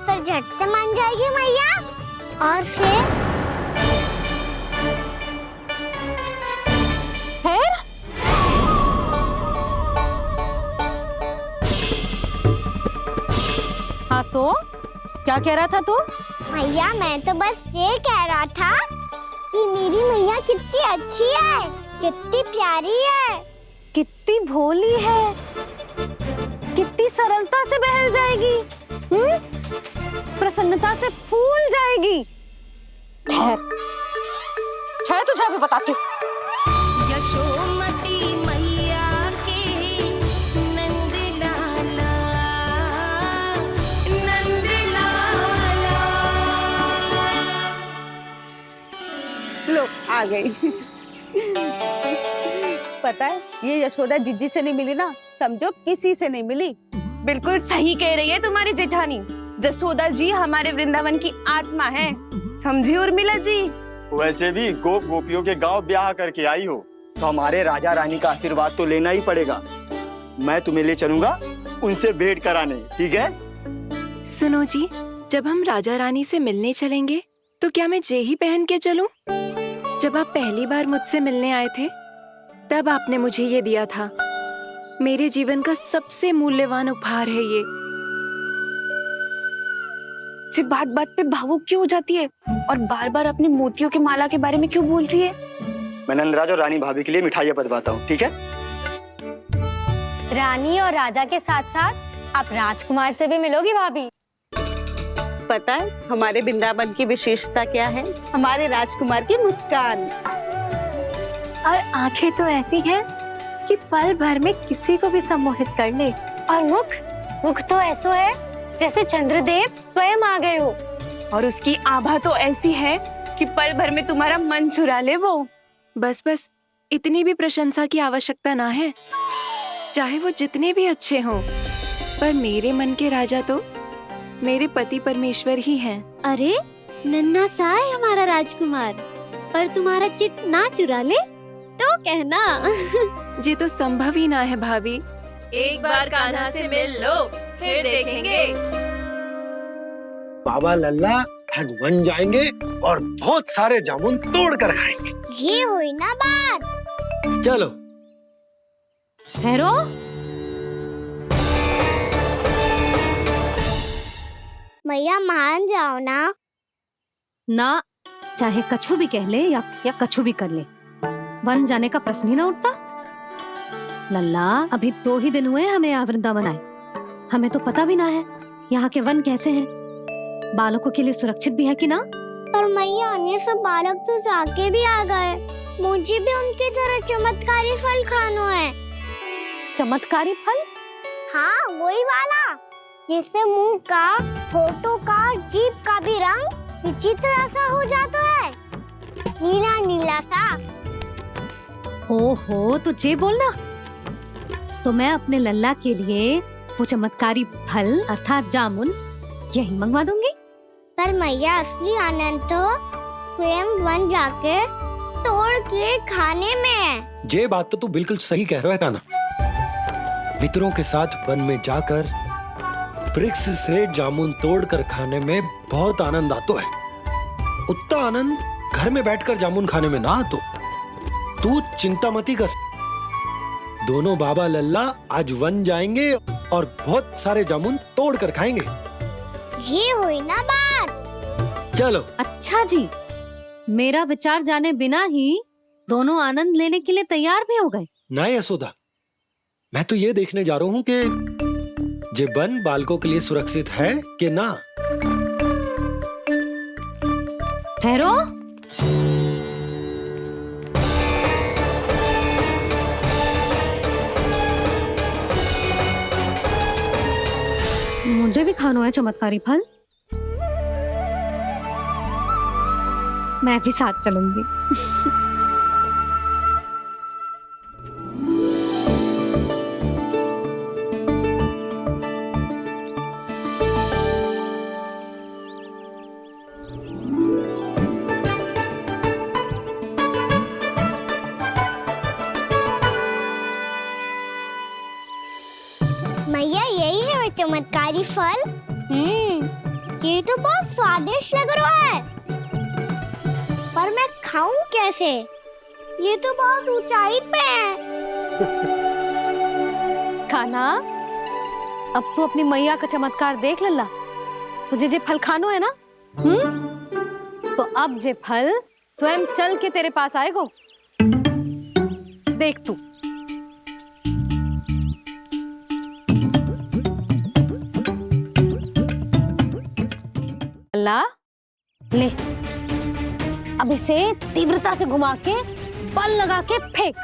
फिर झट से मान जाएगी मैया। और फिर हाँ तो क्या कह रहा था तू? मैया, मैं तो बस ये कह रहा था कि मेरी मैया कितनी अच्छी है, कितनी प्यारी है, कितनी भोली है, कितनी सरलता से बहल जाएगी, प्रसन्नता से फूल जाएगी। ठहर ठहर, तुझे अभी बताती हूँ। यशोमती मैया के नंद लाला, नंद लाला। लो, आ गई। पता है, ये यशोदा जिज्जी से नहीं मिली ना, समझो किसी से नहीं मिली। बिल्कुल सही कह रही है तुम्हारी जेठानी। जसोदा जी हमारे वृंदावन की आत्मा है, समझी उर्मिला जी? वैसे भी गोप गोपियों के गांव ब्याह करके आई हो, तो हमारे राजा रानी का आशीर्वाद तो लेना ही पड़ेगा। मैं तुम्हें ले चलूंगा उनसे भेंट कराने, ठीक है? सुनो जी, जब हम राजा रानी से मिलने चलेंगे तो क्या मैं जे ही पहन के चलूं? जब आप पहली बार मुझसे मिलने आए थे, तब आपने मुझे ये दिया था। मेरे जीवन का सबसे मूल्यवान उपहार है ये। जी, बात बात पे भावुक क्यों हो जाती है और बार बार अपनी मोतियों की माला के बारे में क्यों बोल रही है? मैं नंदराज और रानी भाभी के लिए मिठाइयाँ बंटवाता हूँ, ठीक है? रानी और राजा के साथ साथ आप राजकुमार से भी मिलोगी भाभी। पता है हमारे वृंदावन की विशेषता क्या है? हमारे राजकुमार की मुस्कान और आंखें तो ऐसी हैं कि पल भर में किसी को भी सम्मोहित कर ले। और मुख तो ऐसा है जैसे चंद्रदेव स्वयं आ गए हो। और उसकी आभा तो ऐसी है कि पल भर में तुम्हारा मन चुरा ले वो। बस बस, इतनी भी प्रशंसा की आवश्यकता ना है। चाहे वो जितने भी अच्छे हों, पर मेरे मन के राजा तो मेरे पति परमेश्वर ही हैं। अरे नन्हा सा है हमारा राजकुमार, पर तुम्हारा चित्त ना चुरा ले तो कहना। ये तो संभव ही ना है भाभी। एक बार कान्हा से मिल लो, फिर देखेंगे। बाबा लल्ला आज वन जाएंगे और बहुत सारे जामुन तोड़ कर खाएंगे। ये हुई ना बात। चलो। ठहरो। मैया मान जाओ ना। ना, चाहे कछु भी कह ले या कछु भी कर ले, वन जाने का प्रश्न ही ना उठता। लल्ला, अभी 2 ही दिन हुए हमें यहाँ वृंदावन आए। हमें तो पता भी ना है यहाँ के वन कैसे हैं, बालकों के लिए सुरक्षित भी है कि ना। पर मैया, अन्य सब बालक तो जाके भी आ गए। मुझे भी उनकी तरह चमत्कारी फल खाना है। चमत्कारी फल? हाँ, वही वाला जिससे मुंह का, होठों का, जीभ का भी रंग विचित्र सा हो जाता है, नीला नीला सा। ओहो, तो जे बोलना। तो मैं अपने लल्ला के लिए वो चमत्कारी फल अर्थात जामुन यही मंगवा दूंगी। पर पर मैया असली आनंद तो स्वयं वन जाके तोड़ के खाने में है। ये बात तो तू बिल्कुल सही कह रहा है कान्हा। मित्रों के साथ वन में जाकर वृक्ष से जामुन तोड़कर खाने में बहुत आनंद आता है। उतना आनंद घर में बैठकर जामुन खाने में ना आतो। तू चिंता मती कर, दोनों बाबा लल्ला आज वन जाएंगे और बहुत सारे जामुन तोड़ कर खाएंगे। ये हुई ना बात। चलो। अच्छा जी, मेरा विचार जाने बिना ही दोनों आनंद लेने के लिए तैयार भी हो गए। ना यशोदा, मैं तो ये देखने जा रहा हूँ कि ये वन बालकों के लिए सुरक्षित है कि ना। ठहरो। मुझे भी खाना है चमत्कारी फल। मैं भी साथ चलूंगी। मैया यही है वो चमत्कारी फल। ये तो बहुत स्वादिष्ट लग रहा है, पर मैं खाऊं कैसे? ये तो बहुत ऊंचाई पे है। खाना, अब तू अपनी मैया का चमत्कार देख लल्ला। तुझे जे फल खानो है ना, तो अब जे फल स्वयं चल के तेरे पास आएगो। देख तू। लल्ला, ले, अब इसे तीव्रता से घुमा के बल लगा के फेंक।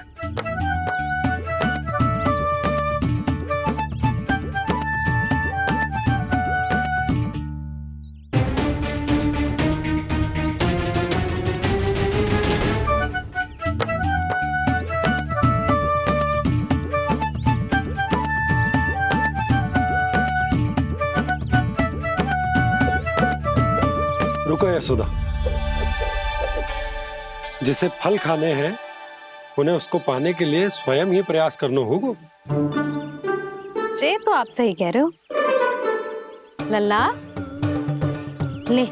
रुको यशोदा, जिसे फल खाने हैं उन्हें उसको पाने के लिए स्वयं ही प्रयास करना होगा। जे तो आप सही कह रहे हो लल्ला। ले,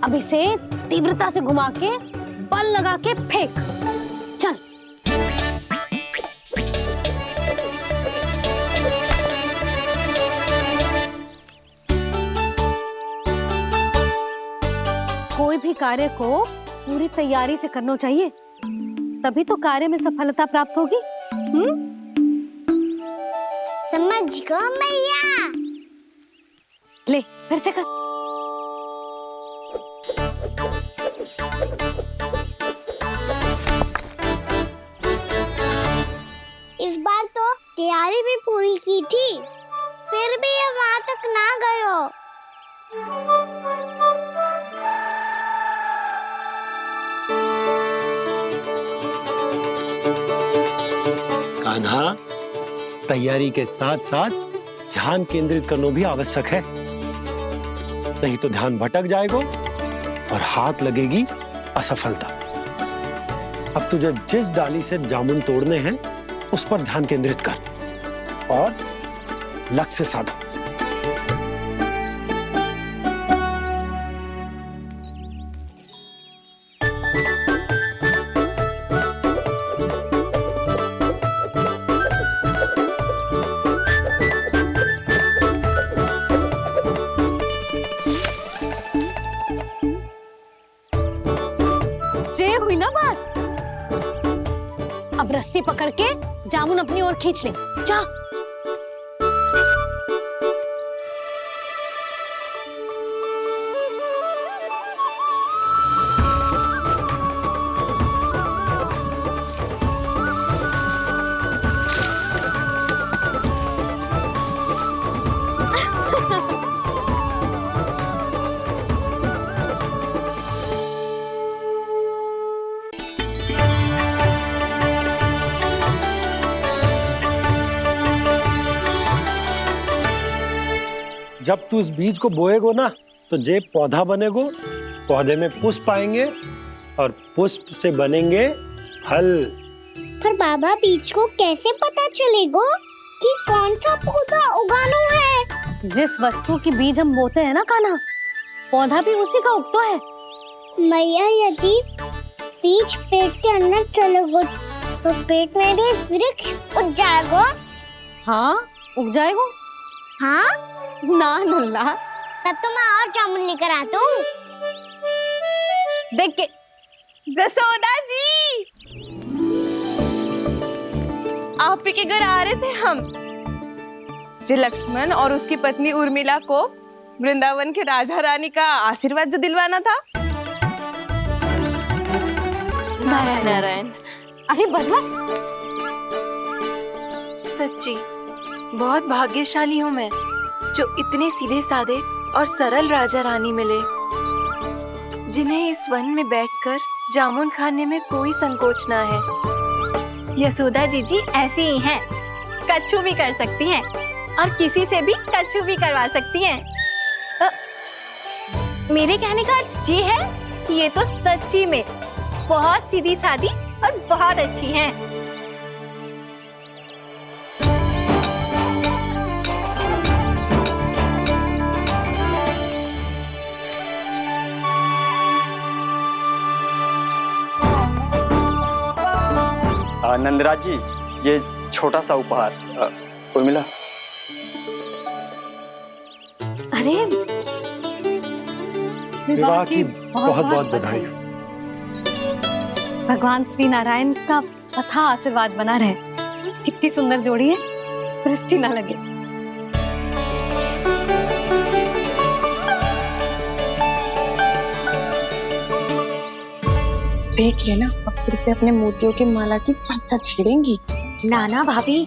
अब इसे तीव्रता से घुमा के बल लगा के फेंक। चल। कोई भी कार्य को पूरी तैयारी से करना चाहिए, तभी तो कार्य में सफलता प्राप्त होगी। समझ गो मैया। ले, फिर से कर। इस बार तो तैयारी भी पूरी की थी, फिर भी ये वहां तक ना गयो। कान्हा, तैयारी के साथ साथ ध्यान केंद्रित करना भी आवश्यक है, नहीं तो ध्यान भटक जाएगा और हाथ लगेगी असफलता। अब तुझे जिस डाली से जामुन तोड़ने हैं उस पर ध्यान केंद्रित कर और लक्ष्य साधो। हुई ना बात। अब रस्सी पकड़ के जामुन अपनी ओर खींच ले। जा। जब तू इस बीज को बोएगो ना तो जे पौधा बनेगो, पौधे में पुष्प आएंगे और पुष्प से बनेंगे फल। पर बाबा बीज को कैसे पता चलेगा कि कौन सा पौधा उगाना है? जिस वस्तु की बीज हम बोते हैं ना कान्हा, पौधा भी उसी का उगता है। मैया यदि बीज पेट के अंदर चलेगा तो पेट में भी वृक्ष उग जाएगा। हाँ उग जाएगा। हाँ ना नल्ला, तब तो मैं और जामुन लेकर आता हूँ। देख के जसोदा जी, आप ही के घर आ रहे थे हम। जो लक्ष्मण और उसकी पत्नी उर्मिला को वृंदावन के राजा रानी का आशीर्वाद जो दिलवाना था। नारायण नारायण। अरे बस बस। सच्ची बहुत भाग्यशाली हूँ मैं, जो इतने सीधे साधे और सरल राजा रानी मिले, जिन्हें इस वन में बैठकर जामुन खाने में कोई संकोच ना है। यशोदा जी ऐसी ही हैं, कच्छू भी कर सकती हैं और किसी से भी कच्छू भी करवा सकती हैं। मेरे कहने का अर्थ ये है कि ये तो सच्ची में बहुत सीधी सादी और बहुत अच्छी हैं। नंदराज जी, ये छोटा सा उपहार। उर्मिला। अरे विवाह की बहुत बहुत बधाई। भगवान श्री नारायण का अथाह आशीर्वाद बना रहे। कितनी सुंदर जोड़ी है, दृष्टि ना लगे। देख लेना, अब फिर से अपने मोतियों की माला की चर्चा छेड़ेंगी। नाना भाभी,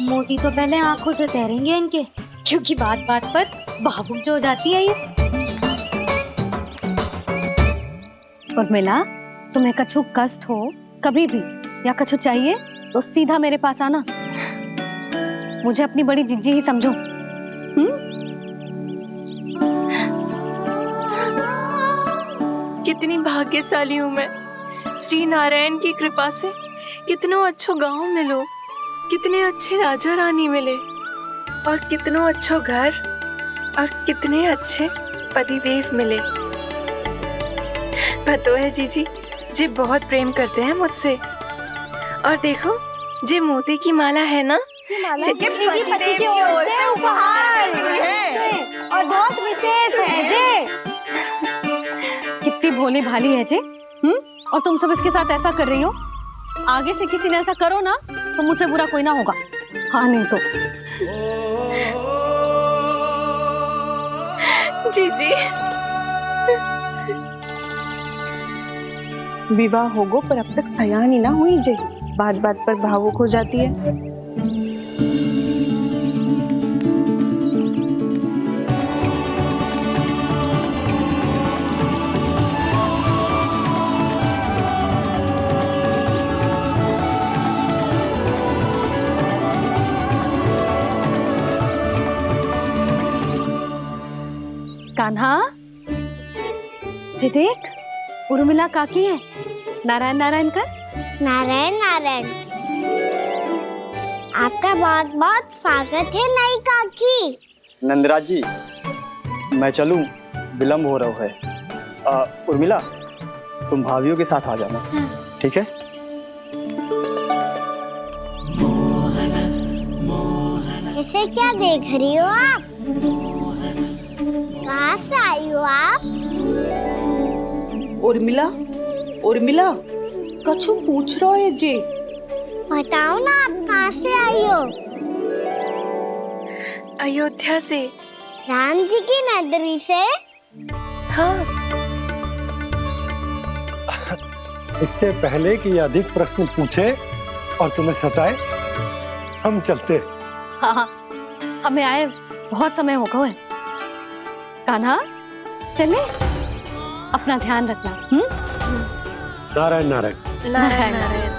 मोती तो पहले आंखों से तैरेंगे इनके, क्योंकि बात बात पर भावुक जो हो जाती है ये। उर्मिला, तुम्हें कछु कष्ट हो कभी भी या कछु चाहिए तो सीधा मेरे पास आना। मुझे अपनी बड़ी जिज्जी ही समझो। कितनी भाग्यशाली हूँ मैं, श्री नारायण की कृपा से कितनों अच्छो गांव मिलो, कितने अच्छे राजा रानी मिले, और कितनों अच्छो घर और कितने अच्छे पतिदेव मिले। पतो है जीजी, जी बहुत प्रेम करते हैं मुझसे। और देखो, जी मोती की माला है ना, पति की ओर से उपहार है और बहुत विशेष है जे। कितनी भोली भाली है जे। और तुम सब इसके साथ ऐसा कर रही हो। आगे से किसी ने ऐसा करो ना तो मुझसे बुरा कोई ना होगा। हाँ नहीं तो जीजी। विवाह होगो पर अब तक सयान ही ना हुई जे, बात बात पर भावुक हो जाती है। कान्हा, जी देख, उर्मिला काकी है। नारायण नारायण कर। नारायण नारायण। आपका बहुत बहुत स्वागत है नई काकी। नंदराज जी, मैं चलूं, विलम्ब हो रहा है। उर्मिला, तुम भाभियों के साथ आ जाना। ठीक है? इसे क्या देख रही हो आप? कहाँ से आई हो आप? उर्मिला, उर्मिला, कछु पूछ रहा है जी। बताओ ना, आप कहाँ से आई हो? अयोध्या से। राम जी की नगरी से? हाँ। इससे पहले कि ये अधिक प्रश्न पूछे और तुम्हें सताए, हम चलते। हाँ हाँ, हमें आए बहुत समय हो गया है। कान्हा, चले, अपना ध्यान रखना। नारायण नारायण। नारायण नारायण।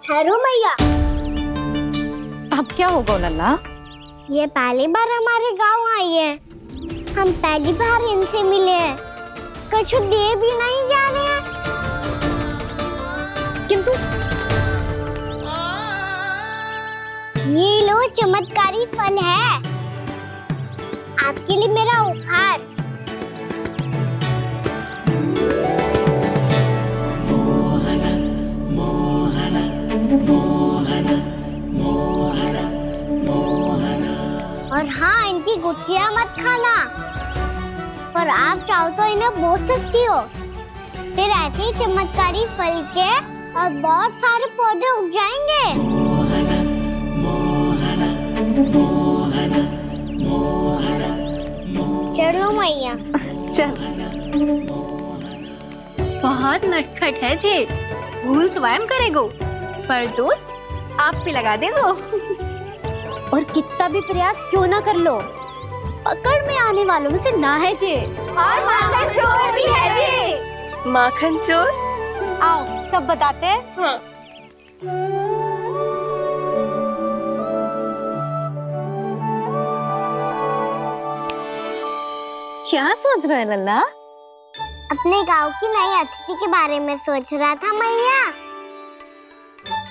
ठहरो मैया। अब क्या होगा लल्ला? ये पहली बार हमारे गांव आई है, हम पहली बार इनसे मिले हैं, कुछ दे भी नहीं जा रहे हैं। किंतु ये लो चमत्कारी फल है, आपके लिए मेरा उपहार। और हाँ, इनकी गुठलियां मत खाना, पर आप चाहो तो इन्हें बोल सकती हो, फिर ऐसे ही चमत्कारी फल के और बहुत सारे पौधे उग जाएंगे। चलो मैया। चल। बहुत नटखट है जे, भूल स्वयं करेगो, पर दोस्त आप पे लगा देगो। और कितना भी प्रयास क्यों ना कर लो, पकड़ में आने वालों में से ना है जे। और माखन चोर भी है जे। माखन चोर? आओ सब बताते हैं। हाँ। क्या सोच रहे हैं लल्ला? अपने गांव की नई अतिथि के बारे में सोच रहा था मैया।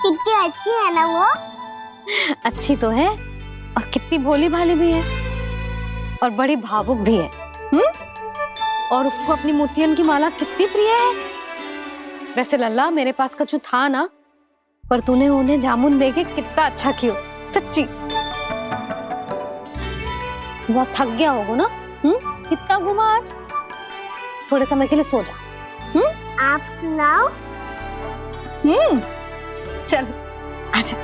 कितनी अच्छी है ना वो? अच्छी तो है, और कितनी भोली भाली भी है, और बड़ी भावुक भी है। और उसको अपनी मोतियन की माला कितनी प्रिय है। वैसे लल्ला, मेरे पास कछु था ना, पर तूने उन्हें जामुन देके कितना अच्छा किया, सच्ची। तू बहुत थक गया होगा ना? कितना घुमा आज? थोड़े समय के लिए सो जा। आप सुनाओ। चल आजा।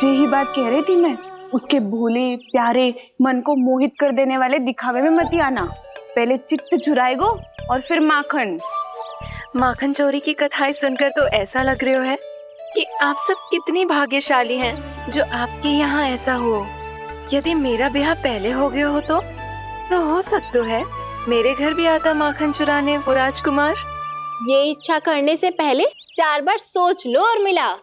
यही बात कह रही थी मैं, उसके भोले प्यारे मन को मोहित कर देने वाले दिखावे में मत आना। पहले चित्त चुराएगो और फिर माखन। माखन चोरी की कथाएं सुनकर तो ऐसा लग रहा है कि आप सब कितनी भाग्यशाली हैं जो आपके यहाँ ऐसा हो। यदि मेरा ब्याह पहले हो गया हो तो हो सकता है मेरे घर भी आता माखन चुराने वो राजकुमार। ये इच्छा करने से पहले 4 बार सोच लो और मिला।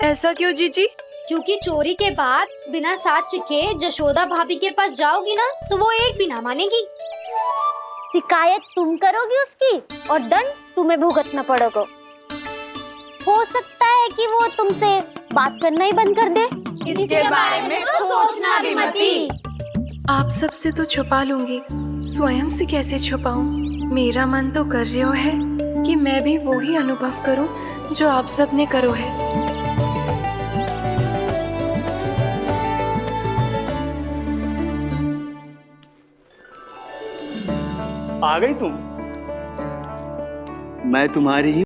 ऐसा क्यों जीजी? क्योंकि चोरी के बाद बिना साथ चिखे जशोदा भाभी के पास जाओगी ना, तो वो एक भी ना मानेगी। शिकायत तुम करोगी उसकी और दंड तुम्हें भुगतना पड़ेगा। हो सकता है कि वो तुमसे बात करना ही बंद कर दे। इसके बारे में तो सोचना भी मती। आप सबसे तो छुपा लूंगी, स्वयं से कैसे छुपाऊं? मेरा मन तो कर रहा है कि मैं भी वो ही अनुभव करूं जो आप सब ने करो है। आ गई तुम? मैं तुम्हारी ही